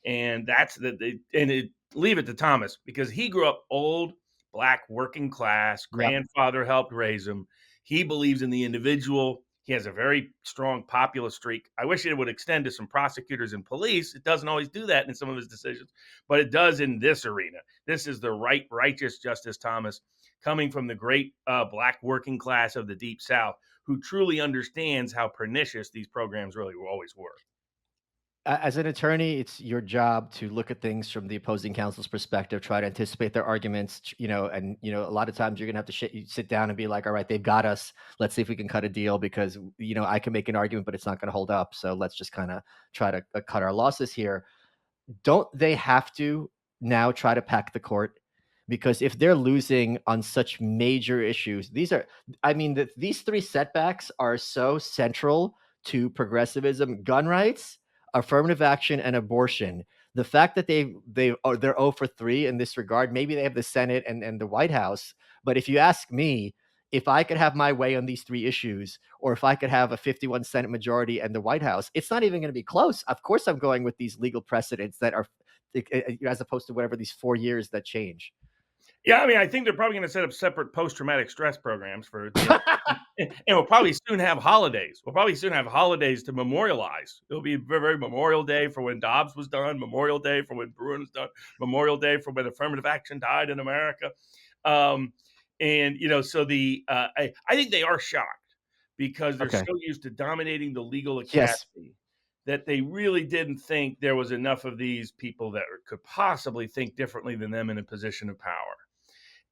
And that's leave it to Thomas because he grew up old, black, working class. yeah. Grandfather helped raise him. He believes in the individual. He has a very strong populist streak. I wish it would extend to some prosecutors and police. It doesn't always do that in some of his decisions, but it does in this arena. This is the righteous Justice Thomas coming from the great black working class of the Deep South who truly understands how pernicious these programs really always were. As an attorney, it's your job to look at things from the opposing counsel's perspective, try to anticipate their arguments, and a lot of times you're gonna have to sit down and be like, all right, they've got us. Let's see if we can cut a deal because I can make an argument, but it's not going to hold up. So let's just kind of try to cut our losses here. Don't they have to now try to pack the court? Because if they're losing on such major issues, these three setbacks are so central to progressivism: gun rights, affirmative action, and abortion. The fact that they're 0 for 3 in this regard, maybe they have the Senate and the White House, but if you ask me, if I could have my way on these three issues, or if I could have a 51 Senate majority and the White House, it's not even going to be close. Of course, I'm going with these legal precedents that are, as opposed to whatever these 4 years that change. Yeah, I mean, I think they're probably going to set up separate post-traumatic stress programs for, and we'll probably soon have holidays. We'll probably soon have holidays to memorialize. It'll be very, very Memorial Day for when Dobbs was done, Memorial Day for when Bruin was done, Memorial Day for when affirmative action died in America. Um, and so I think they are shocked because they're Okay. so used to dominating the legal Yes. academy that they really didn't think there was enough of these people that could possibly think differently than them in a position of power.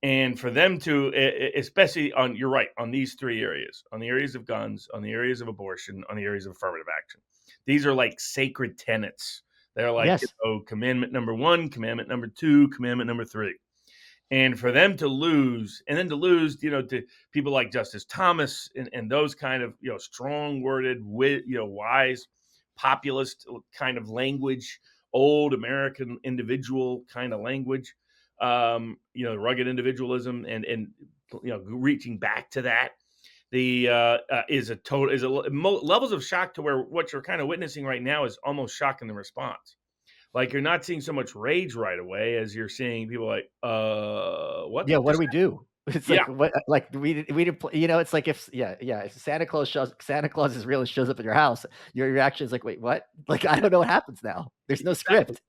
And for them to, especially on, you're right, on these three areas, on the areas of guns, on the areas of abortion, on the areas of affirmative action, these are like sacred tenets. They're like, Yes. commandment number 1, commandment number 2, commandment number 3. And for them to lose, and then to lose, to people like Justice Thomas and those kind of, strong worded, wise, populist kind of language, old American individual kind of language, rugged individualism and reaching back to that. The levels of shock to where what you're kind of witnessing right now is almost shock in the response. Like you're not seeing so much rage right away as you're seeing people like, what Yeah. What do just we do? It's yeah, like what? Like we didn't. It's like if if Santa Claus is real and shows up at your house, your reaction is like, wait, what? Like I don't know what happens now. There's no exactly. script.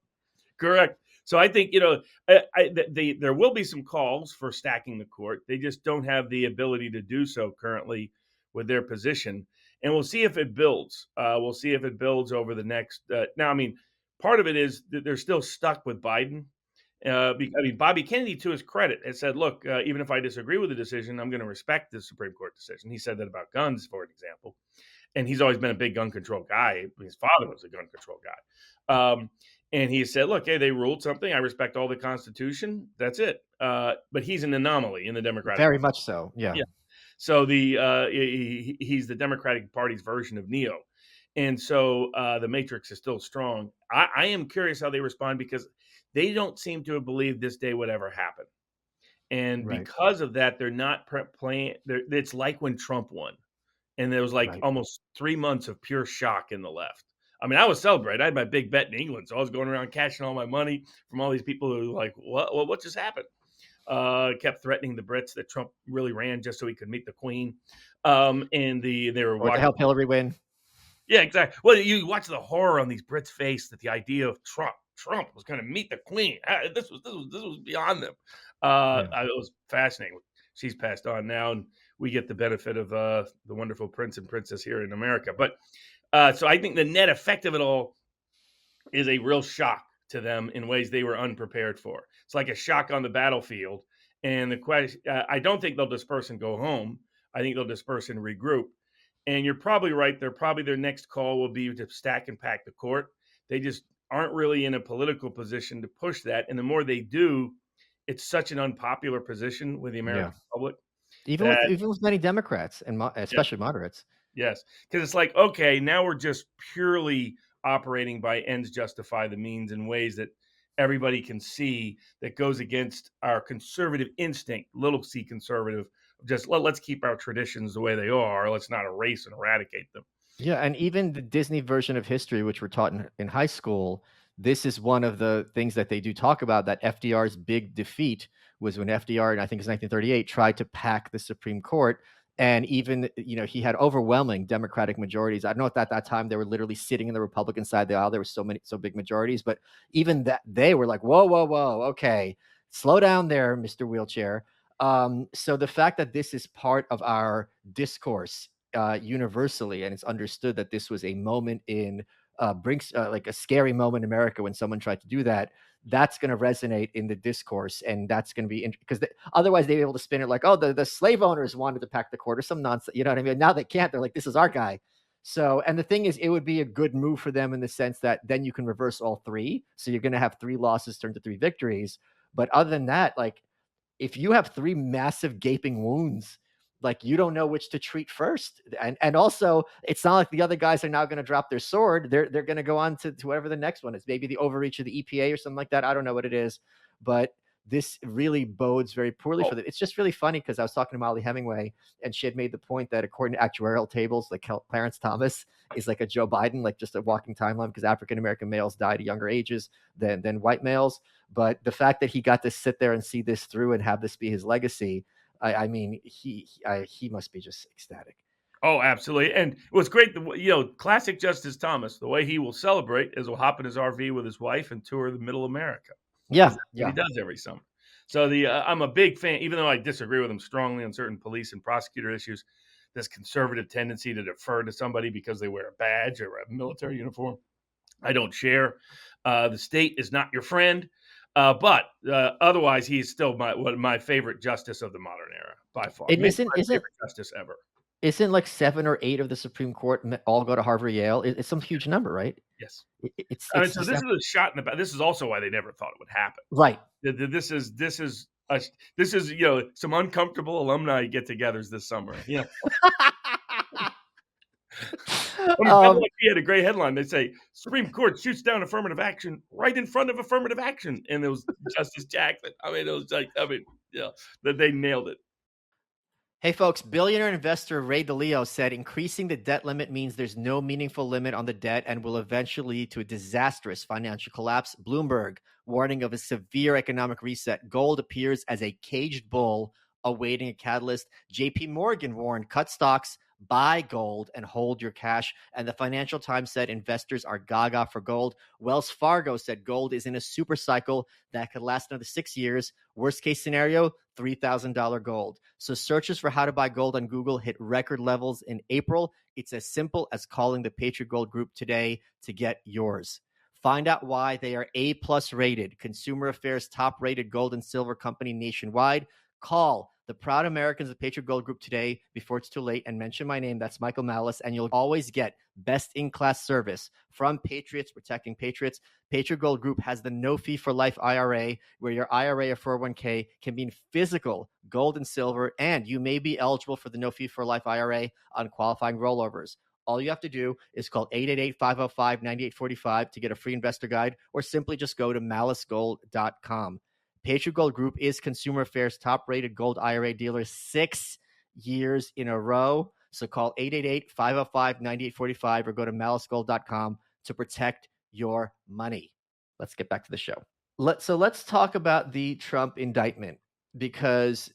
Correct. So I think there will be some calls for stacking the court. They just don't have the ability to do so currently with their position, and we'll see if it builds. We'll see if it builds over the next. Now, I mean, part of it is that they're still stuck with Biden. Bobby Kennedy, to his credit, has said, "Look, even if I disagree with the decision, I'm going to respect the Supreme Court decision." He said that about guns, for an example, and he's always been a big gun control guy. His father was a gun control guy. And he said, look, hey, they ruled something. I respect all the Constitution. That's it. But he's an anomaly in the Democratic Very Party. much so. Yeah. Yeah. So he's the Democratic Party's version of Neo. And so the Matrix is still strong. I am curious how they respond, because they don't seem to have believed this day would ever happen. And Right. because of that, they're not playing. It's like when Trump won, and there was like Right. almost 3 months of pure shock in the left. I mean, I was celebrating. I had my big bet in England, so I was going around cashing all my money from all these people who were like, what just happened? Kept threatening the Brits that Trump really ran just so he could meet the Queen. And they were Or to watching. help Hillary win. Yeah, exactly. Well, you watch the horror on these Brits' face that the idea of Trump was going to meet the Queen. This was beyond them. Yeah. It was fascinating. She's passed on now, and we get the benefit of the wonderful Prince and Princess here in America. But so I think the net effect of it all is a real shock to them in ways they were unprepared for. It's like a shock on the battlefield. And the question, I don't think they'll disperse and go home. I think they'll disperse and regroup. And you're probably right. Their next call will be to stack and pack the court. They just aren't really in a political position to push that. And the more they do, it's such an unpopular position with the Yeah. American public Even that, with many Democrats and yeah, especially moderates. yes, because it's like, okay, now we're just purely operating by ends justify the means in ways that everybody can see, that goes against our conservative instinct, little c conservative. Just let's keep our traditions the way they are. Let's not erase and eradicate them. Yeah, and even the Disney version of history, which we're taught in high school, this is one of the things that they do talk about, that FDR's big defeat was when FDR, and I think it's 1938, tried to pack the Supreme Court. And even, he had overwhelming Democratic majorities. I don't know if at that time they were literally sitting in the Republican side of the aisle. There were so big majorities, but even that they were like, whoa, whoa, whoa, okay, slow down there, Mr. Wheelchair. So the fact that this is part of our discourse universally, and it's understood that this was a moment in Brinks, like a scary moment in America when someone tried to do that. That's going to resonate in the discourse, and that's going to be because otherwise they'd be able to spin it like, oh, the slave owners wanted to pack the court or some nonsense. You know what I mean? Now they can't. They're like, this is our guy. So, and the thing is, it would be a good move for them in the sense that then you can reverse all three. So you're going to have 3 losses turned to 3 victories. But other than that, like, if you have 3 massive gaping wounds, like, you don't know which to treat first. And also, it's not like the other guys are now going to drop their sword. They're going to go on to whatever the next one is. Maybe the overreach of the EPA or something like that. I don't know what it is, but this really bodes very poorly for them. It's just really funny because I was talking to Molly Hemingway, and she had made the point that according to actuarial tables, like Clarence Thomas is like a Joe Biden, like just a walking timeline, because African-American males die at younger ages than white males. But the fact that he got to sit there and see this through and have this be his legacy, I mean, he must be just ecstatic. Oh, absolutely. And what's great, classic Justice Thomas, the way he will celebrate is he'll hop in his RV with his wife and tour the middle America, because Yeah, that's what yeah. he does every summer. So I'm a big fan, even though I disagree with him strongly on certain police and prosecutor issues, this conservative tendency to defer to somebody because they wear a badge or a military uniform, I don't share. The state is not your friend. But otherwise, he's still one of my favorite justice of the modern era, by far. And Maybe isn't my isn't favorite justice ever. isn't like 7 or 8 of the Supreme Court all go to Harvard, Yale? It's some huge number, right? Yes. I mean, It's so just this is a shot in the back. This is also why they never thought it would happen. right. This is some uncomfortable alumni get-togethers this summer. Yeah. I mean, Bill had a great headline. They say Supreme Court shoots down affirmative action right in front of affirmative action, and it was Justice Jackson. I mean, it was like, that they nailed it. Hey, folks, billionaire investor Ray DeLeo said increasing the debt limit means there's no meaningful limit on the debt and will eventually lead to a disastrous financial collapse. Bloomberg warning of a severe economic reset. Gold appears as a caged bull awaiting a catalyst. JP Morgan warned cut stocks, buy gold, and hold your cash. And the Financial Times said investors are gaga for gold. Wells Fargo said gold is in a super cycle that could last another 6 years. Worst case scenario, $3,000 gold. So searches for how to buy gold on Google hit record levels in April. It's as simple as calling the Patriot Gold Group today to get yours. Find out why they are A+ rated, Consumer Affairs top rated gold and silver company nationwide. Call the proud Americans of Patriot Gold Group today before it's too late and mention my name. That's Michael Malice, and you'll always get best in class service from Patriots protecting Patriots. Patriot Gold Group has the no fee for life IRA, where your IRA or 401k can be in physical gold and silver, and you may be eligible for the no fee for life IRA on qualifying rollovers. All you have to do is call 888-505-9845 to get a free investor guide, or simply just go to malicegold.com. Patriot Gold Group is Consumer Affairs' top-rated gold IRA dealer 6 years in a row. So call 888-505-9845 or go to malicegold.com to protect your money. Let's get back to the show. Let's talk about the Trump indictment, because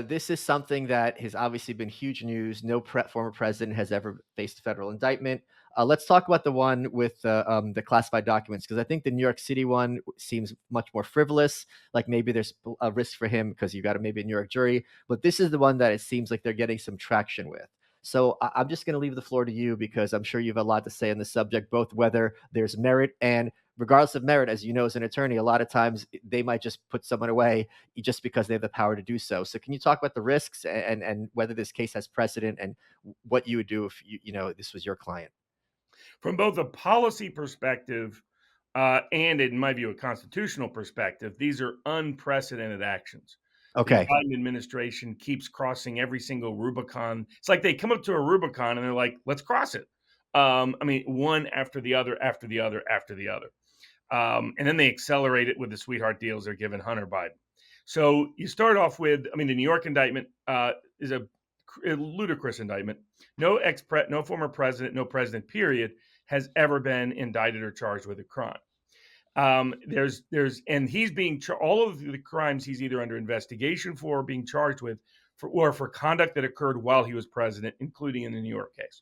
this is something that has obviously been huge news. No former president has ever faced a federal indictment. Let's talk about the one with the classified documents, because I think the New York City one seems much more frivolous. Like maybe there's a risk for him because you got a maybe a New York jury, but this is the one that it seems like they're getting some traction with. So I'm just going to leave the floor to you, because I'm sure you have a lot to say on the subject, both whether there's merit and regardless of merit. As you know, as an attorney, a lot of times they might just put someone away just because they have the power to do so. So can you talk about the risks and whether this case has precedent and what you would do if this was your client? From both a policy perspective and, in my view, a constitutional perspective, these are unprecedented actions. The Okay. Biden administration keeps crossing every single Rubicon. It's like they come up to a Rubicon and they're like, let's cross it. One after the other, after the other, after the other. And then they accelerate it with the sweetheart deals they're giving Hunter Biden. So you start off with, the New York indictment is a ludicrous indictment. No former president, no president, period, has ever been indicted or charged with a crime. And he's being all of the crimes he's either under investigation for or being charged with for conduct that occurred while he was president, including in the New York case.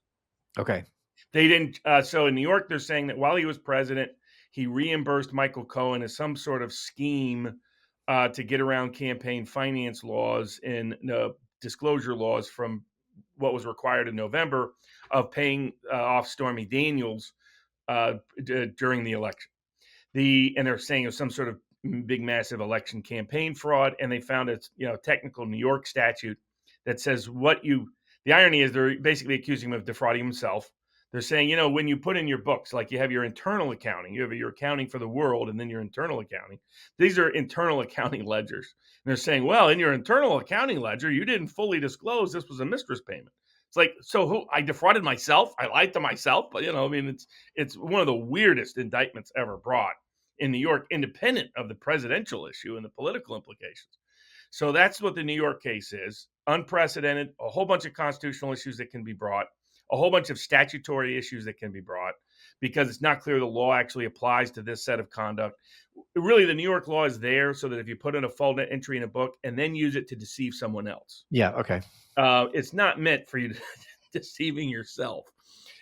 Okay. They didn't. So in New York, they're saying that while he was president, he reimbursed Michael Cohen as some sort of scheme to get around campaign finance laws and disclosure laws from what was required in November of paying off Stormy Daniels during the election. And they're saying it was some sort of big, massive election campaign fraud, and they found a technical New York statute that says the irony is they're basically accusing him of defrauding himself. They're saying, when you put in your books, like you have your internal accounting, you have your accounting for the world, and then your internal accounting. These are internal accounting ledgers. And they're saying, well, in your internal accounting ledger, you didn't fully disclose this was a mistress payment. It's like, so I defrauded myself? I lied to myself? But, it's one of the weirdest indictments ever brought in New York, independent of the presidential issue and the political implications. So that's what the New York case is. Unprecedented, a whole bunch of constitutional issues that can be brought, a whole bunch of statutory issues that can be brought, because it's not clear the law actually applies to this set of conduct. Really, the New York law is there so that if you put in a fault entry in a book and then use it to deceive someone else. Yeah. Okay. It's not meant for you to deceiving yourself.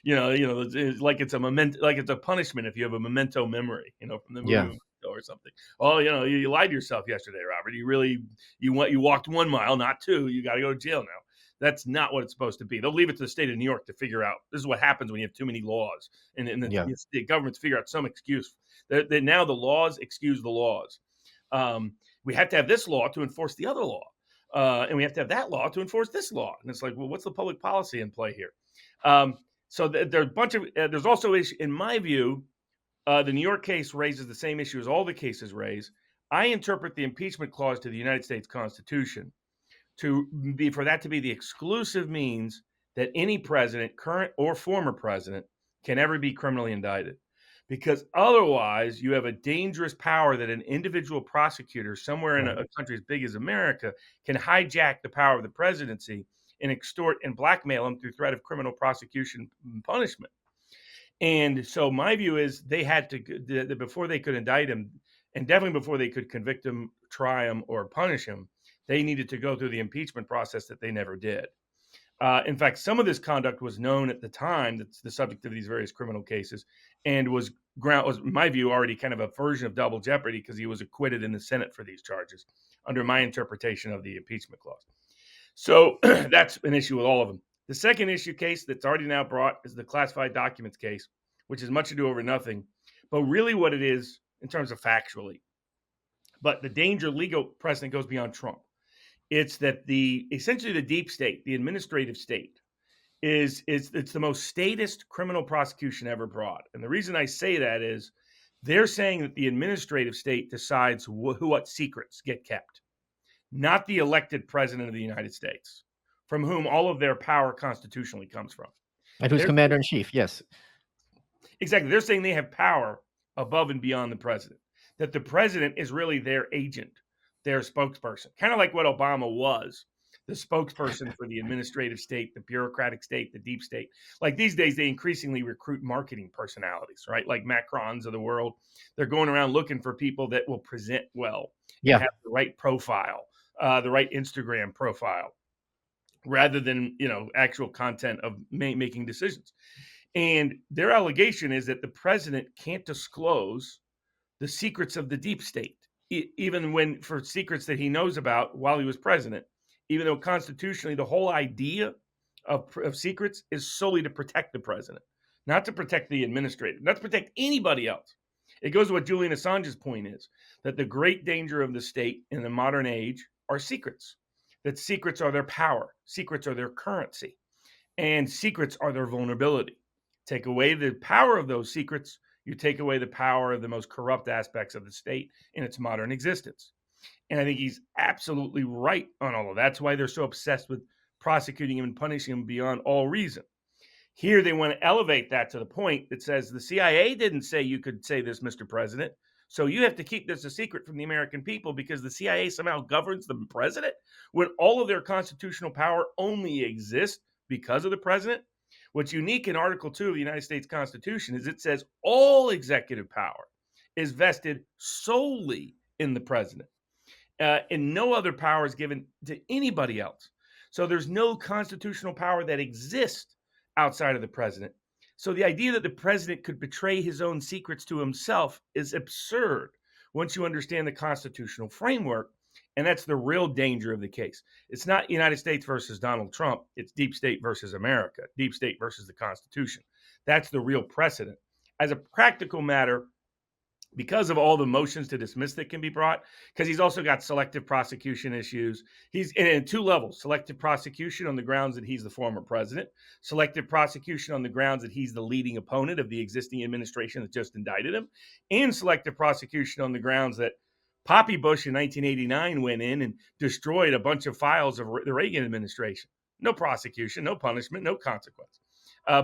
It's like it's a memento, like it's a punishment if you have a memento memori, from the movie Memento or something. Oh, you lied to yourself yesterday, Robert. You walked 1 mile, not 2. You got to go to jail now. That's not what it's supposed to be. They'll leave it to the state of New York to figure out. This is what happens when you have too many laws, and the governments figure out some excuse. Now the laws excuse the laws. We have to have this law to enforce the other law, and we have to have that law to enforce this law. And it's like, well, what's the public policy in play here? So there's a bunch of there's also issue, in my view, the New York case raises the same issue as all the cases raise. I interpret the impeachment clause to the United States Constitution for that to be the exclusive means that any president, current or former president, can ever be criminally indicted. Because otherwise, you have a dangerous power that an individual prosecutor somewhere in a country as big as America can hijack the power of the presidency and extort and blackmail him through threat of criminal prosecution and punishment. And so my view is they had to, before they could indict him, and definitely before they could convict him, try him, or punish him, they needed to go through the impeachment process that they never did. In fact, some of this conduct was known at the time that's the subject of these various criminal cases, and was, in my view, already kind of a version of double jeopardy because he was acquitted in the Senate for these charges under my interpretation of the impeachment clause. So that's an issue with all of them. The second issue case that's already now brought is the classified documents case, which is much ado over nothing, but really what it is in terms of factually. But the danger legal precedent goes beyond Trump. It's that essentially the deep state, the administrative state, it's the most statist criminal prosecution ever brought. And the reason I say that is they're saying that the administrative state decides what secrets get kept, not the elected president of the United States, from whom all of their power constitutionally comes from. And who's They're commander in chief? Yes. exactly. They're saying they have power above and beyond the president, that the president is really their agent, their spokesperson, kind of like what Obama was, the spokesperson for the administrative state, the bureaucratic state, the deep state. Like these days, they increasingly recruit marketing personalities, right? Like Macrons of the world. They're going around looking for people that will present well and Yeah. have the right profile, the right Instagram profile, rather than actual content of making decisions. And their allegation is that the president can't disclose the secrets of the deep state, even when for secrets that he knows about while he was president, even though constitutionally the whole idea of secrets is solely to protect the president, not to protect the administrator, not to protect anybody else. It goes to what Julian Assange's point is, that the great danger of the state in the modern age are secrets, that secrets are their power, secrets are their currency, and secrets are their vulnerability. Take away the power of those secrets, you take away the power of the most corrupt aspects of the state in its modern existence. And I think he's absolutely right on all of that. That's why they're so obsessed with prosecuting him and punishing him beyond all reason. Here, they want to elevate that to the point that says the CIA didn't say you could say this, Mr. President. So you have to keep this a secret from the American people because the CIA somehow governs the president when all of their constitutional power only exists because of the president. What's unique in Article 2 of the United States Constitution is it says all executive power is vested solely in the president, and no other power is given to anybody else. So there's no constitutional power that exists outside of the president. So the idea that the president could betray his own secrets to himself is absurd once you understand the constitutional framework. And that's the real danger of the case. It's not United States versus Donald Trump. It's deep state versus America, deep state versus the Constitution. That's the real precedent. As a practical matter, because of all the motions to dismiss that can be brought, because he's also got selective prosecution issues. He's in two levels: selective prosecution on the grounds that he's the former president, selective prosecution on the grounds that he's the leading opponent of the existing administration that just indicted him, and selective prosecution on the grounds that Poppy Bush in 1989 went in and destroyed a bunch of files of the Reagan administration. No prosecution, no punishment, no consequence.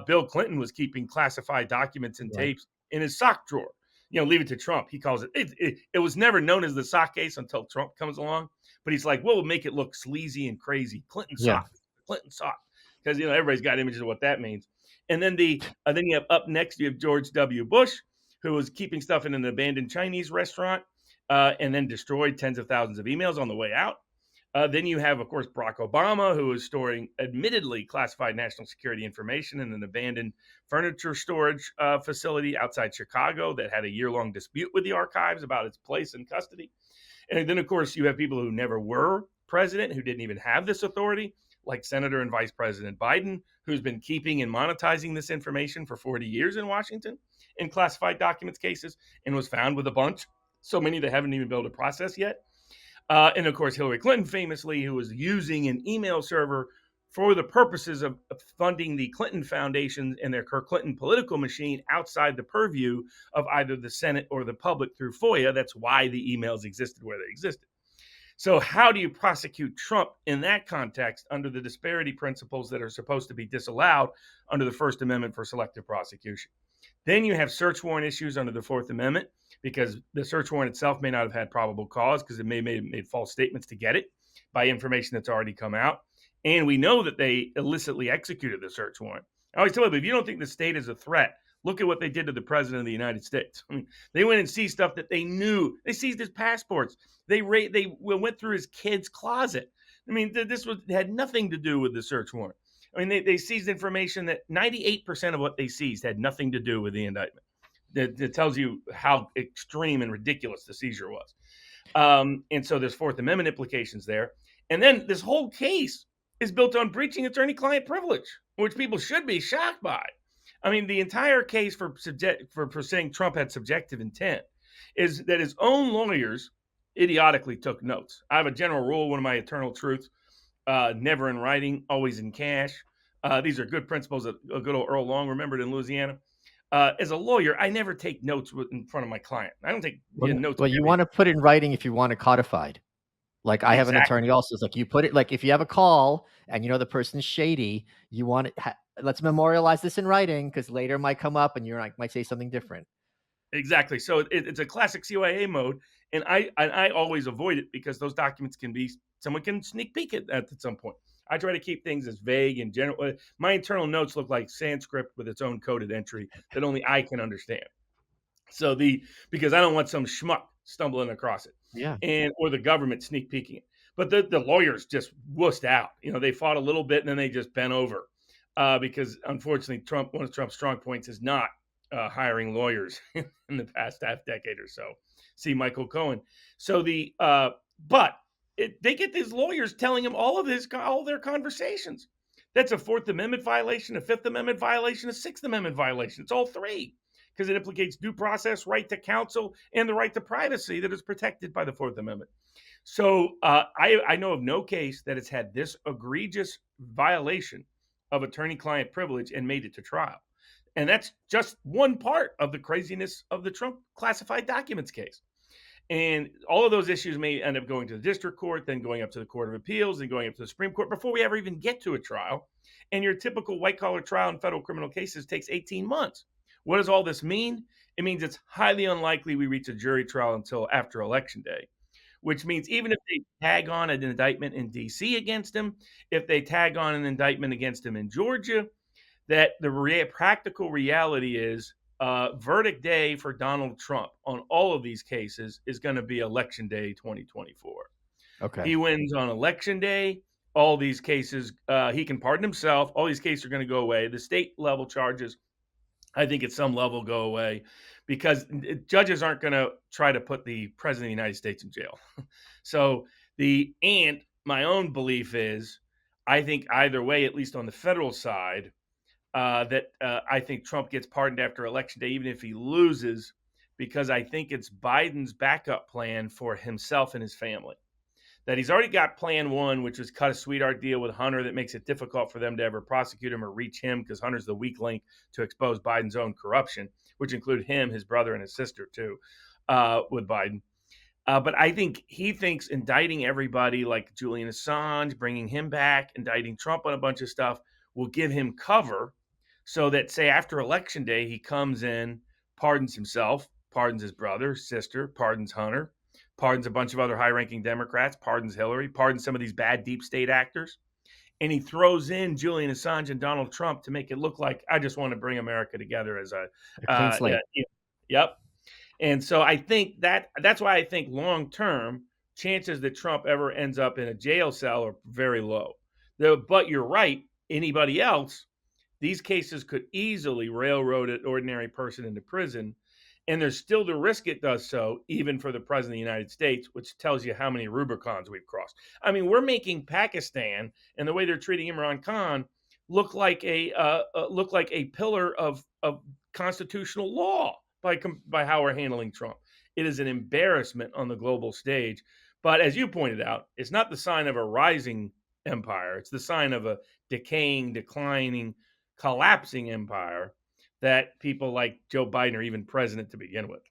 Bill Clinton was keeping classified documents and tapes in his sock drawer. Leave it to Trump. He calls it was never known as the sock case until Trump comes along. But he's like, we'll make it look sleazy and crazy. Clinton sock, because everybody's got images of what that means. And then then you have up next, you have George W. Bush, who was keeping stuff in an abandoned Chinese restaurant, and then destroyed tens of thousands of emails on the way out. Then you have, of course, Barack Obama, who is storing admittedly classified national security information in an abandoned furniture storage facility outside Chicago that had a year-long dispute with the archives about its place in custody. And then, of course, you have people who never were president, who didn't even have this authority, like Senator and Vice President Biden, who's been keeping and monetizing this information for 40 years in Washington in classified documents cases and was found with a bunch, so many they haven't even been able to process yet. And of course, Hillary Clinton famously, who was using an email server for the purposes of funding the Clinton Foundation and their Clinton political machine outside the purview of either the Senate or the public through FOIA. That's why the emails existed where they existed. So how do you prosecute Trump in that context under the disparity principles that are supposed to be disallowed under the First Amendment for selective prosecution? Then you have search warrant issues under the Fourth Amendment, because the search warrant itself may not have had probable cause because it may have made false statements to get it by information that's already come out. And we know that they illicitly executed the search warrant. I always tell people, if you don't think the state is a threat, look at what they did to the president of the United States. I mean, they went and seized stuff that they knew. They seized his passports. They went through his kid's closet. I mean, this had nothing to do with the search warrant. I mean, they seized information that 98% of what they seized had nothing to do with the indictment. That tells you how extreme and ridiculous the seizure was. And so there's Fourth Amendment implications there. And then this whole case is built on breaching attorney-client privilege, which people should be shocked by. I mean, the entire case for saying Trump had subjective intent is that his own lawyers idiotically took notes. I have a general rule, one of my eternal truths, never in writing, always in cash. These are good principles that a good old Earl Long remembered in Louisiana. As a lawyer, I never take notes in front of my client. I don't take notes. Well, you want to put it in writing if you want it codified. Like I have an Exactly. attorney also. It's like you put it, like if you have a call and you know the person's shady, you want it. Let's memorialize this in writing because later it might come up and you're like might say something different. Exactly. So it's a classic CYA mode, and I always avoid it because those documents can be, someone can sneak peek at some point. I try to keep things as vague and general. My internal notes look like Sanskrit with its own coded entry that only I can understand. So because I don't want some schmuck stumbling across it, Yeah. or the government sneak peeking it. But the lawyers just wussed out. They fought a little bit and then they just bent over because unfortunately, one of Trump's strong points is not hiring lawyers in the past half decade or so. See Michael Cohen. So they get these lawyers telling him all their conversations. That's a Fourth Amendment violation, a Fifth Amendment violation, a Sixth Amendment violation. It's all three because it implicates due process, right to counsel, and the right to privacy that is protected by the Fourth Amendment. So I know of no case that has had this egregious violation of attorney-client privilege and made it to trial. And that's just one part of the craziness of the Trump classified documents case. And all of those issues may end up going to the district court, then going up to the Court of Appeals, and going up to the Supreme Court before we ever even get to a trial. And your typical white-collar trial in federal criminal cases takes 18 months. What does all this mean? It means it's highly unlikely we reach a jury trial until after Election Day, which means even if they tag on an indictment in D.C. against him, if they tag on an indictment against him in Georgia, that the practical reality is verdict day for Donald Trump on all of these cases is going to be Election Day 2024. Okay. He wins on Election Day. All these cases, he can pardon himself. All these cases are going to go away. The state level charges, I think at some level, go away because judges aren't going to try to put the president of the United States in jail. So my own belief is, I think either way, at least on the federal side, that I think Trump gets pardoned after Election Day, even if he loses, because I think it's Biden's backup plan for himself and his family. That he's already got plan one, which was cut a sweetheart deal with Hunter that makes it difficult for them to ever prosecute him or reach him because Hunter's the weak link to expose Biden's own corruption, which include him, his brother, and his sister too, with Biden. But I think he thinks indicting everybody like Julian Assange, bringing him back, indicting Trump on a bunch of stuff will give him cover so that, say, after Election Day, he comes in, pardons himself, pardons his brother, sister, pardons Hunter, pardons a bunch of other high-ranking Democrats, pardons Hillary, pardons some of these bad deep state actors, and he throws in Julian Assange and Donald Trump to make it look like I just want to bring America together as a clean slate. Yep. And so I think that's why I think long-term chances that Trump ever ends up in a jail cell are very low. But you're right. Anybody else, these cases could easily railroad an ordinary person into prison. And there's still the risk it does so, even for the president of the United States, which tells you how many Rubicons we've crossed. I mean, we're making Pakistan and the way they're treating Imran Khan look like a pillar of constitutional law by how we're handling Trump. It is an embarrassment on the global stage. But as you pointed out, it's not the sign of a rising empire. It's the sign of a decaying, declining, collapsing empire that people like Joe Biden are even president to begin with.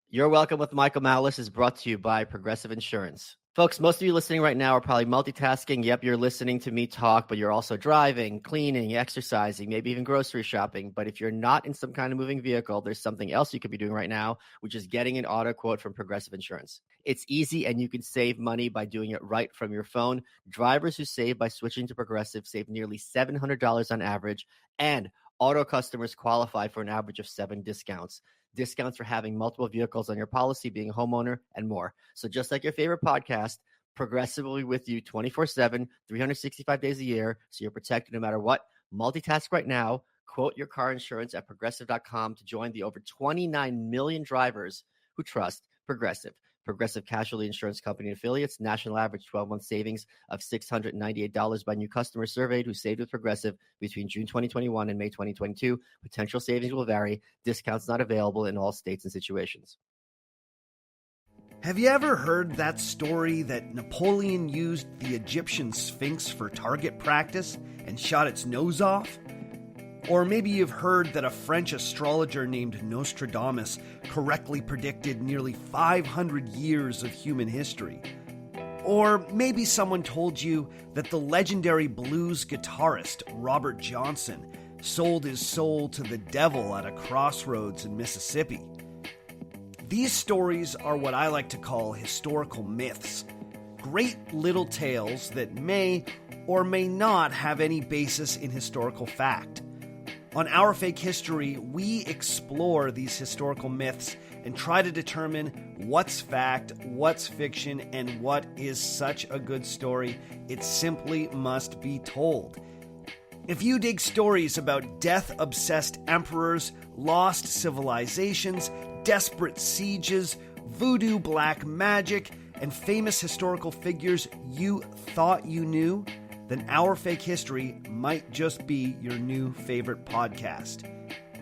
You're Welcome with Michael Malice is brought to you by Progressive Insurance. Folks, most of you listening right now are probably multitasking. Yep, you're listening to me talk, but you're also driving, cleaning, exercising, maybe even grocery shopping. But if you're not in some kind of moving vehicle, there's something else you could be doing right now, which is getting an auto quote from Progressive Insurance. It's easy and you can save money by doing it right from your phone. Drivers who save by switching to Progressive save nearly $700 on average, and auto customers qualify for an average of 7 discounts. Discounts for having multiple vehicles on your policy, being a homeowner, and more. So just like your favorite podcast, Progressive will be with you 24/7, 365 days a year, so you're protected no matter what. Multitask right now. Quote your car insurance at Progressive.com to join the over 29 million drivers who trust Progressive. Progressive Casualty Insurance Company and affiliates. National average 12-month savings of $698 by new customers surveyed who saved with Progressive between June 2021 and May 2022. Potential savings will vary. Discounts not available in all states and situations. Have you ever heard that story that Napoleon used the Egyptian Sphinx for target practice and shot its nose off? Or maybe you've heard that a French astrologer named Nostradamus correctly predicted nearly 500 years of human history. Or maybe someone told you that the legendary blues guitarist Robert Johnson sold his soul to the devil at a crossroads in Mississippi. These stories are what I like to call historical myths. Great little tales that may or may not have any basis in historical fact. On Our Fake History, we explore these historical myths and try to determine what's fact, what's fiction, and what is such a good story it simply must be told. If you dig stories about death-obsessed emperors, lost civilizations, desperate sieges, voodoo black magic, and famous historical figures you thought you knew, then Our Fake History might just be your new favorite podcast.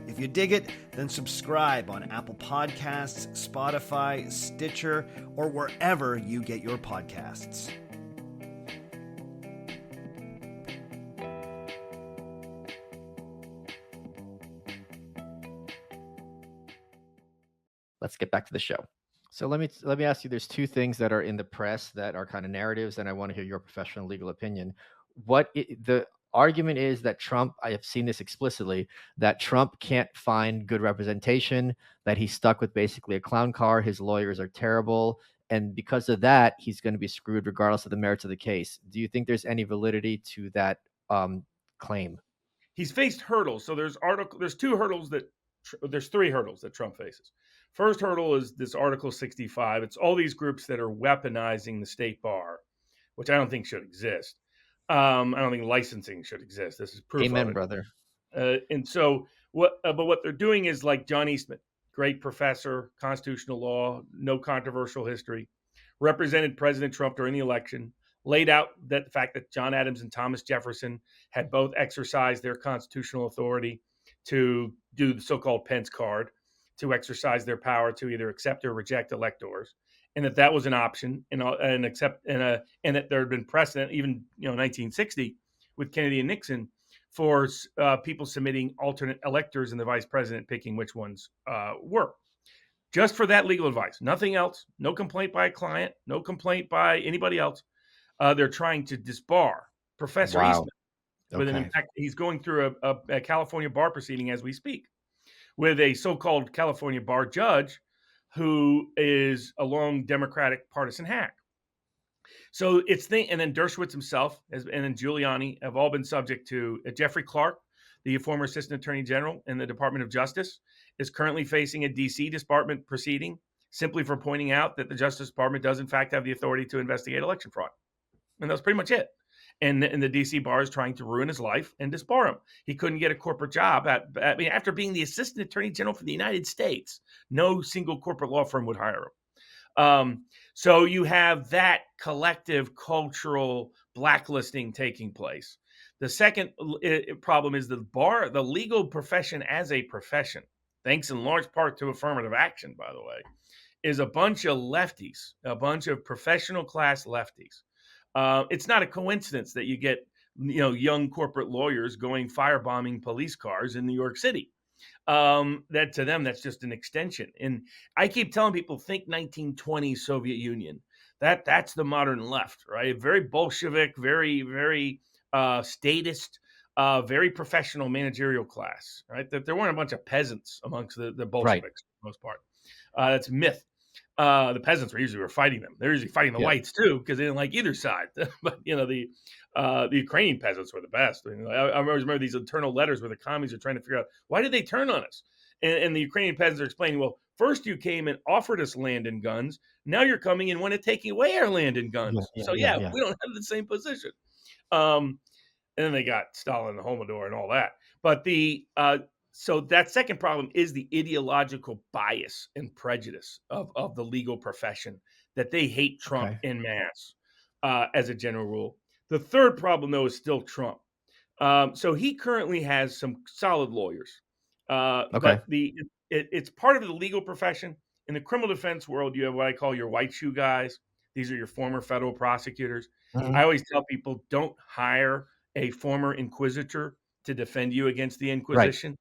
If you dig it, then subscribe on Apple Podcasts, Spotify, Stitcher, or wherever you get your podcasts. Let's get back to the show. So let me ask you, there's two things that are in the press that are kind of narratives, and I want to hear your professional legal opinion. The argument is that Trump, I have seen this explicitly, that Trump can't find good representation, that he's stuck with basically a clown car, his lawyers are terrible, and because of that, he's going to be screwed regardless of the merits of the case. Do you think there's any validity to that claim? He's faced hurdles. So there's three hurdles that Trump faces. First hurdle is this Article 65. It's all these groups that are weaponizing the state bar, which I don't think should exist. I don't think licensing should exist. This is proof Amen, of it. brother. And so what they're doing is like John Eastman, great professor, constitutional law, no controversial history, represented President Trump during the election, laid out that the fact that John Adams and Thomas Jefferson had both exercised their constitutional authority to do the so-called Pence card, to exercise their power to either accept or reject electors, and that was an option, and that there had been precedent, even 1960 with Kennedy and Nixon, for people submitting alternate electors and the vice president picking which ones were. Just for that legal advice, nothing else. No complaint by a client, no complaint by anybody else. They're trying to disbar Professor Eastman. Okay. In fact, he's going through a California bar proceeding as we speak with a so-called California bar judge who is a long Democratic partisan hack. So and then Dershowitz himself and then Giuliani have all been subject to Jeffrey Clark, the former assistant attorney general in the Department of Justice, is currently facing a D.C. Department proceeding simply for pointing out that the Justice Department does in fact have the authority to investigate election fraud. And that's pretty much it. And the D.C. bar is trying to ruin his life and disbar him. He couldn't get a corporate job after being the assistant attorney general for the United States. No single corporate law firm would hire him. So you have that collective cultural blacklisting taking place. The second problem is the legal profession as a profession, thanks in large part to affirmative action, by the way, is a bunch of lefties, a bunch of professional class lefties. It's not a coincidence that you get, young corporate lawyers going firebombing police cars in New York City. That to them, that's just an extension. And I keep telling people, think 1920s Soviet Union. That's the modern left, right? Very Bolshevik, very, very statist, very professional managerial class, right? That there weren't a bunch of peasants amongst the Bolsheviks, for the most part. That's a myth. The peasants were fighting them. They're usually fighting the whites too, because they didn't like either side. But the Ukrainian peasants were the best. I always remember these internal letters where the commies are trying to figure out, why did they turn on us? And the Ukrainian peasants are explaining, well, first you came and offered us land and guns. Now you're coming and want to take away our land and guns. We don't have the same position. And then they got Stalin, the Holodomor, and all that. But so that second problem is the ideological bias and prejudice of the legal profession, that they hate Trump en masse as a general rule. The third problem, though, is still Trump. So he currently has some solid lawyers. But it's part of the legal profession In the criminal defense world, you have what I call your white shoe guys. These are your former federal prosecutors. I Mhm. always tell people, don't hire a former inquisitor to defend you against the Right. Inquisition.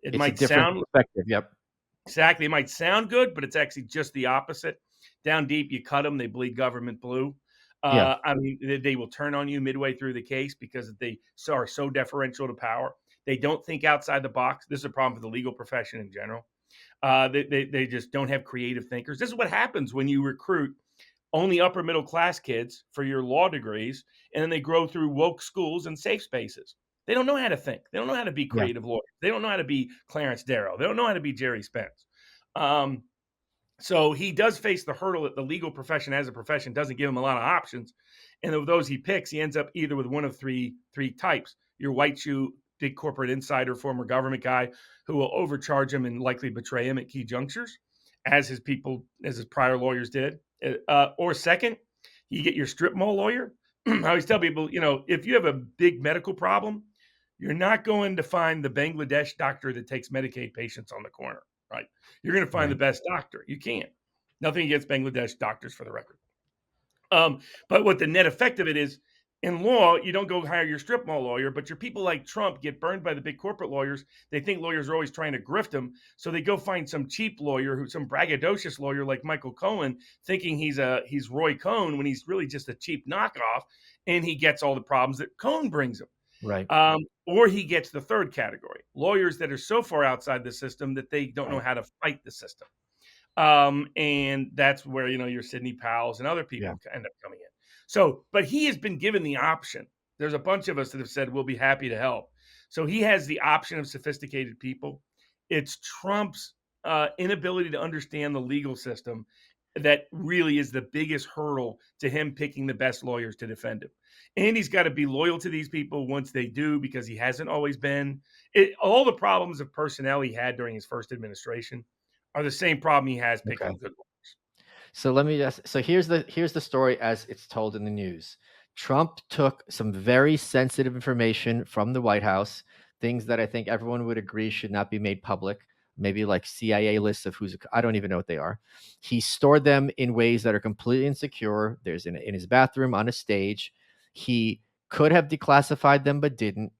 It It's a might different sound perspective. Yep. exactly, it might sound good, but it's actually just the opposite. Down deep, you cut them, they bleed government blue. Yeah. I mean, they will turn on you midway through the case because they are so deferential to power. They don't think outside the box. This is a problem for the legal profession in general. They just don't have creative thinkers. This is what happens when you recruit only upper middle class kids for your law degrees, and then they grow through woke schools and safe spaces. They don't know how to think. They don't know how to be Yeah. creative lawyers. They don't know how to be Clarence Darrow. They don't know how to be Jerry Spence. Um, so he does face the hurdle that the legal profession as a profession doesn't give him a lot of options. And of those he picks, he ends up either with one of three types. Your white shoe, big corporate insider, former government guy who will overcharge him and likely betray him at key junctures, as his prior lawyers did. Or second, you get your strip mall lawyer. I always tell people, if you have a big medical problem, you're not going to find the Bangladesh doctor that takes Medicaid patients on the corner, right? You're going to find the Right. best doctor. You can't. Nothing against Bangladesh doctors, for the record. But what the net effect of it is, in law, you don't go hire your strip mall lawyer, but your people like Trump get burned by the big corporate lawyers. They think lawyers are always trying to grift them, so they go find some cheap lawyer, some braggadocious lawyer like Michael Cohen, thinking he's Roy Cohn when he's really just a cheap knockoff, and he gets all the problems that Cohen brings him. Right. Or he gets the third category, lawyers that are so far outside the system that they don't know how to fight the system. And that's where, your Sidney Powell's and other people end up coming in. So, but he has been given the option. There's a bunch of us that have said, we'll be happy to help. So he has the option of sophisticated people. It's Trump's inability to understand the legal system that really is the biggest hurdle to him picking the best lawyers to defend him. And he's got to be loyal to these people once they do, because he hasn't always been. All the problems of personnel he had during his first administration are the same problem he has picking Okay. good lawyers. So let me just. So here's the story as it's told in the news. Trump took some very sensitive information from the White House, things that I think everyone would agree should not be made public. Maybe like CIA lists of I don't even know what they are. He stored them in ways that are completely insecure. There's in his bathroom on a stage. He could have declassified them, but didn't.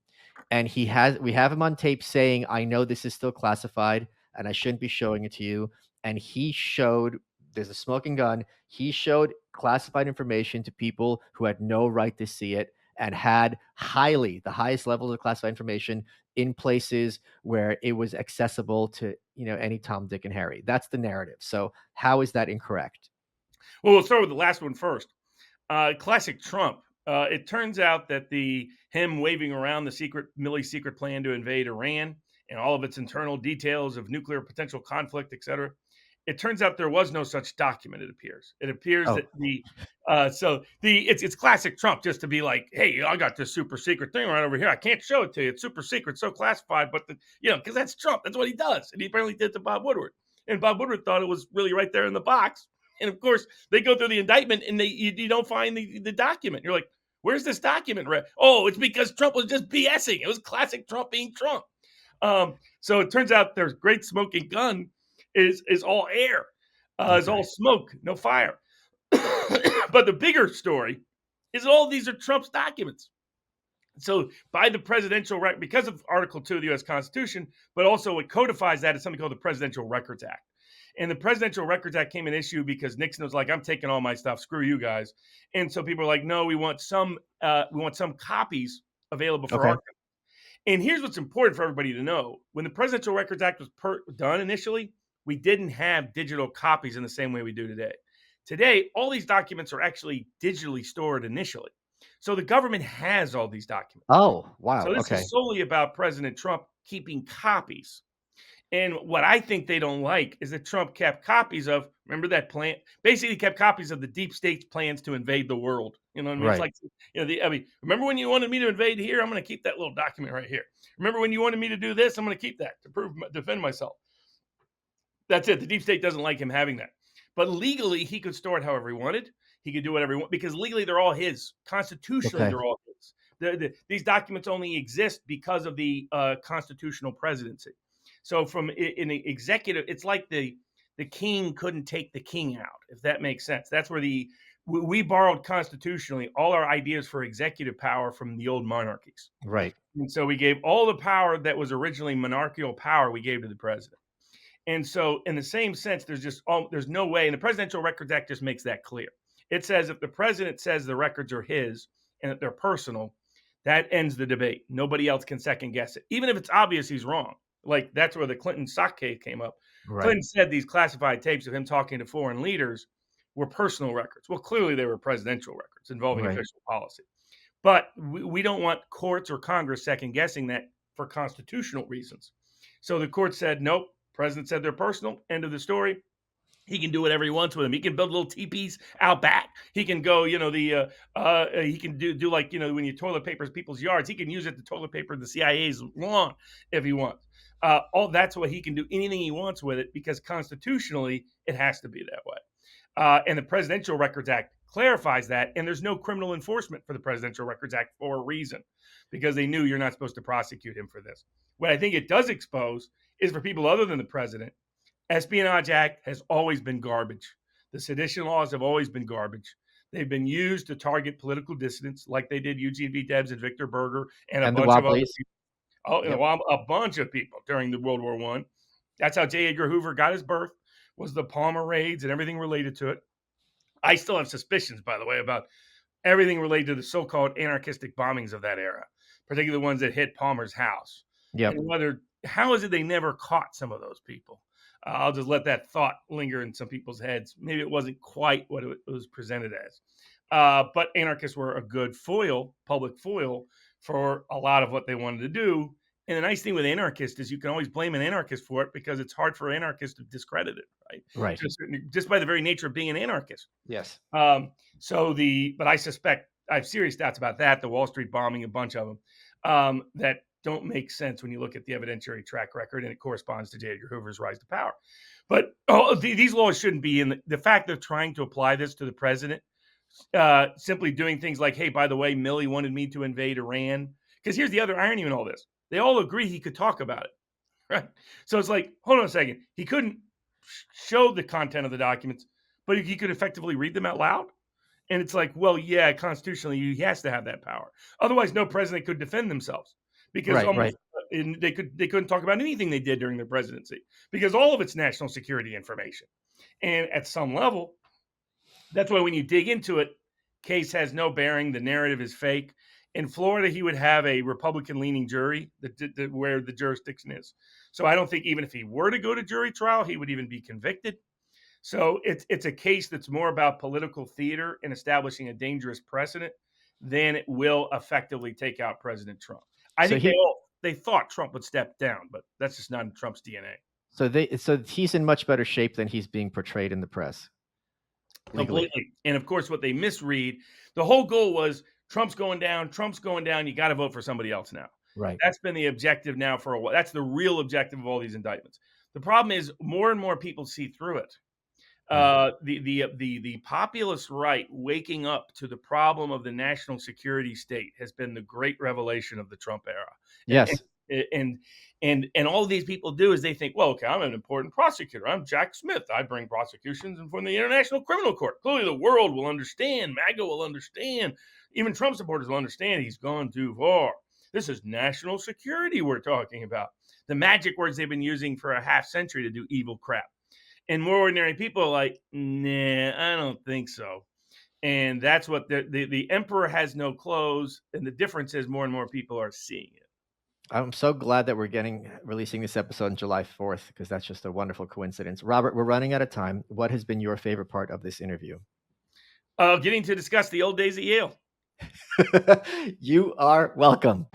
And we have him on tape saying, "I know this is still classified and I shouldn't be showing it to you." And he showed, there's a smoking gun. He showed classified information to people who had no right to see it, and had the highest levels of classified information in places where it was accessible to, any Tom, Dick, and Harry. That's the narrative. So how is that incorrect? Well, we'll start with the last one first. Classic Trump. It turns out that him waving around the Milley's secret plan to invade Iran and all of its internal details of nuclear potential conflict, etc. It turns out there was no such document. It appears Oh. that it's classic Trump just to be like, hey, I got this super secret thing right over here. I can't show it to you. It's super secret, so classified. But because that's Trump. That's what he does, and he apparently did to Bob Woodward. And Bob Woodward thought it was really right there in the box. And of course, they go through the indictment and you don't find the document. You're like, where's this document? Oh, it's because Trump was just BSing. It was classic Trump being Trump. So it turns out there's great smoking gun is all air, is all smoke, no fire. But the bigger story is all these are Trump's documents. So by the presidential record, because of Article 2 of the U.S. Constitution, but also what codifies that is something called the Presidential Records Act. And the Presidential Records Act came in issue because Nixon was like, I'm taking all my stuff. Screw you guys. And so people are like, no, we want some copies available for archive. And here's what's important for everybody to know. When the Presidential Records Act was done initially, we didn't have digital copies in the same way we do today. Today, all these documents are actually digitally stored initially. So the government has all these documents. Oh, wow. So this is solely about President Trump keeping copies. And what I think they don't like is that Trump kept copies of, remember that plan? Basically kept copies of the deep state's plans to invade the world. You know what I mean? Right. It's like, remember when you wanted me to invade here? I'm going to keep that little document right here. Remember when you wanted me to do this? I'm going to keep that to defend myself. That's it. The deep state doesn't like him having that. But legally, he could store it however he wanted. He could do whatever he wanted because legally they're all his. Constitutionally, they're all his. These documents only exist because of the constitutional presidency. So from in the executive, it's like the the king couldn't take the king out, if that makes sense. That's where we borrowed constitutionally all our ideas for executive power from the old monarchies. Right. And so we gave all the power that was originally monarchical power, we gave to the president. And so in the same sense, there's no way, and the Presidential Records Act just makes that clear. It says if the president says the records are his and that they're personal, that ends the debate. Nobody else can second guess it, even if it's obvious he's wrong. Like that's where the Clinton stock case came up. Right. Clinton said these classified tapes of him talking to foreign leaders were personal records. Well, clearly they were presidential records involving Right. official policy. But we don't want courts or Congress second guessing that for constitutional reasons. So the court said, nope, president said they're personal, end of the story. He can do whatever he wants with them. He can build little teepees out back. He can go, he can do like, when you toilet papers people's yards, he can use it to toilet paper the CIA's lawn if he wants. All that's what he can do, anything he wants with it, because constitutionally it has to be that way. And the Presidential Records Act clarifies that, and there's no criminal enforcement for the Presidential Records Act for a reason, because they knew you're not supposed to prosecute him for this. What I think it does expose is for people other than the president, Espionage Act has always been garbage. The sedition laws have always been garbage. They've been used to target political dissidents, like they did Eugene V. Debs and Victor Berger and a bunch of other people. Oh, yep. A bunch of people during the World War I. That's how J. Edgar Hoover got his birth, was the Palmer raids and everything related to it. I still have suspicions, by the way, about everything related to the so-called anarchistic bombings of that era, particularly the ones that hit Palmer's house. Yep. And how is it they never caught some of those people? I'll just let that thought linger in some people's heads. Maybe it wasn't quite what it was presented as. But anarchists were a good public foil for a lot of what they wanted to do. And the nice thing with anarchists is you can always blame an anarchist for it, because it's hard for anarchists to discredit it, right? Right. Just by the very nature of being an anarchist. Yes. But I suspect I have serious doubts about that. The Wall Street bombing, a bunch of them that don't make sense when you look at the evidentiary track record, and it corresponds to J. Edgar Hoover's rise to power. But these laws shouldn't be in the fact of trying to apply this to the president, simply doing things like, hey, by the way, Milley wanted me to invade Iran. Because here's the other irony in all this. They all agree he could talk about it, right? So it's like, hold on a second. He couldn't show the content of the documents, but he could effectively read them out loud. And it's like, well, yeah, constitutionally, he has to have that power. Otherwise, no president could defend themselves, because they couldn't talk about anything they did during their presidency, because all of it's national security information. And at some level, that's why when you dig into it, case has no bearing. The narrative is fake. In Florida, he would have a Republican-leaning jury where the jurisdiction is. So I don't think even if he were to go to jury trial, he would even be convicted. So it's a case that's more about political theater and establishing a dangerous precedent than it will effectively take out President Trump. I think they thought Trump would step down, but that's just not in Trump's DNA. So he's in much better shape than he's being portrayed in the press. Legally. Completely. And of course, what they misread, the whole goal was Trump's going down. You got to vote for somebody else now. Right. That's been the objective now for a while. That's the real objective of all these indictments. The problem is more and more people see through it. The populist right waking up to the problem of the national security state has been the great revelation of the Trump era. Yes. And all these people do is they think, well, okay, I'm an important prosecutor. I'm Jack Smith. I bring prosecutions from the International Criminal Court. Clearly the world will understand. MAGA will understand. Even Trump supporters will understand he's gone too far. This is national security we're talking about. The magic words they've been using for a half century to do evil crap. And more ordinary people are like, nah, I don't think so. And that's what the emperor has no clothes. And the difference is more and more people are seeing it. I'm so glad that we're releasing this episode on July 4th, because that's just a wonderful coincidence. Robert, we're running out of time. What has been your favorite part of this interview? Getting to discuss the old days at Yale. You are welcome.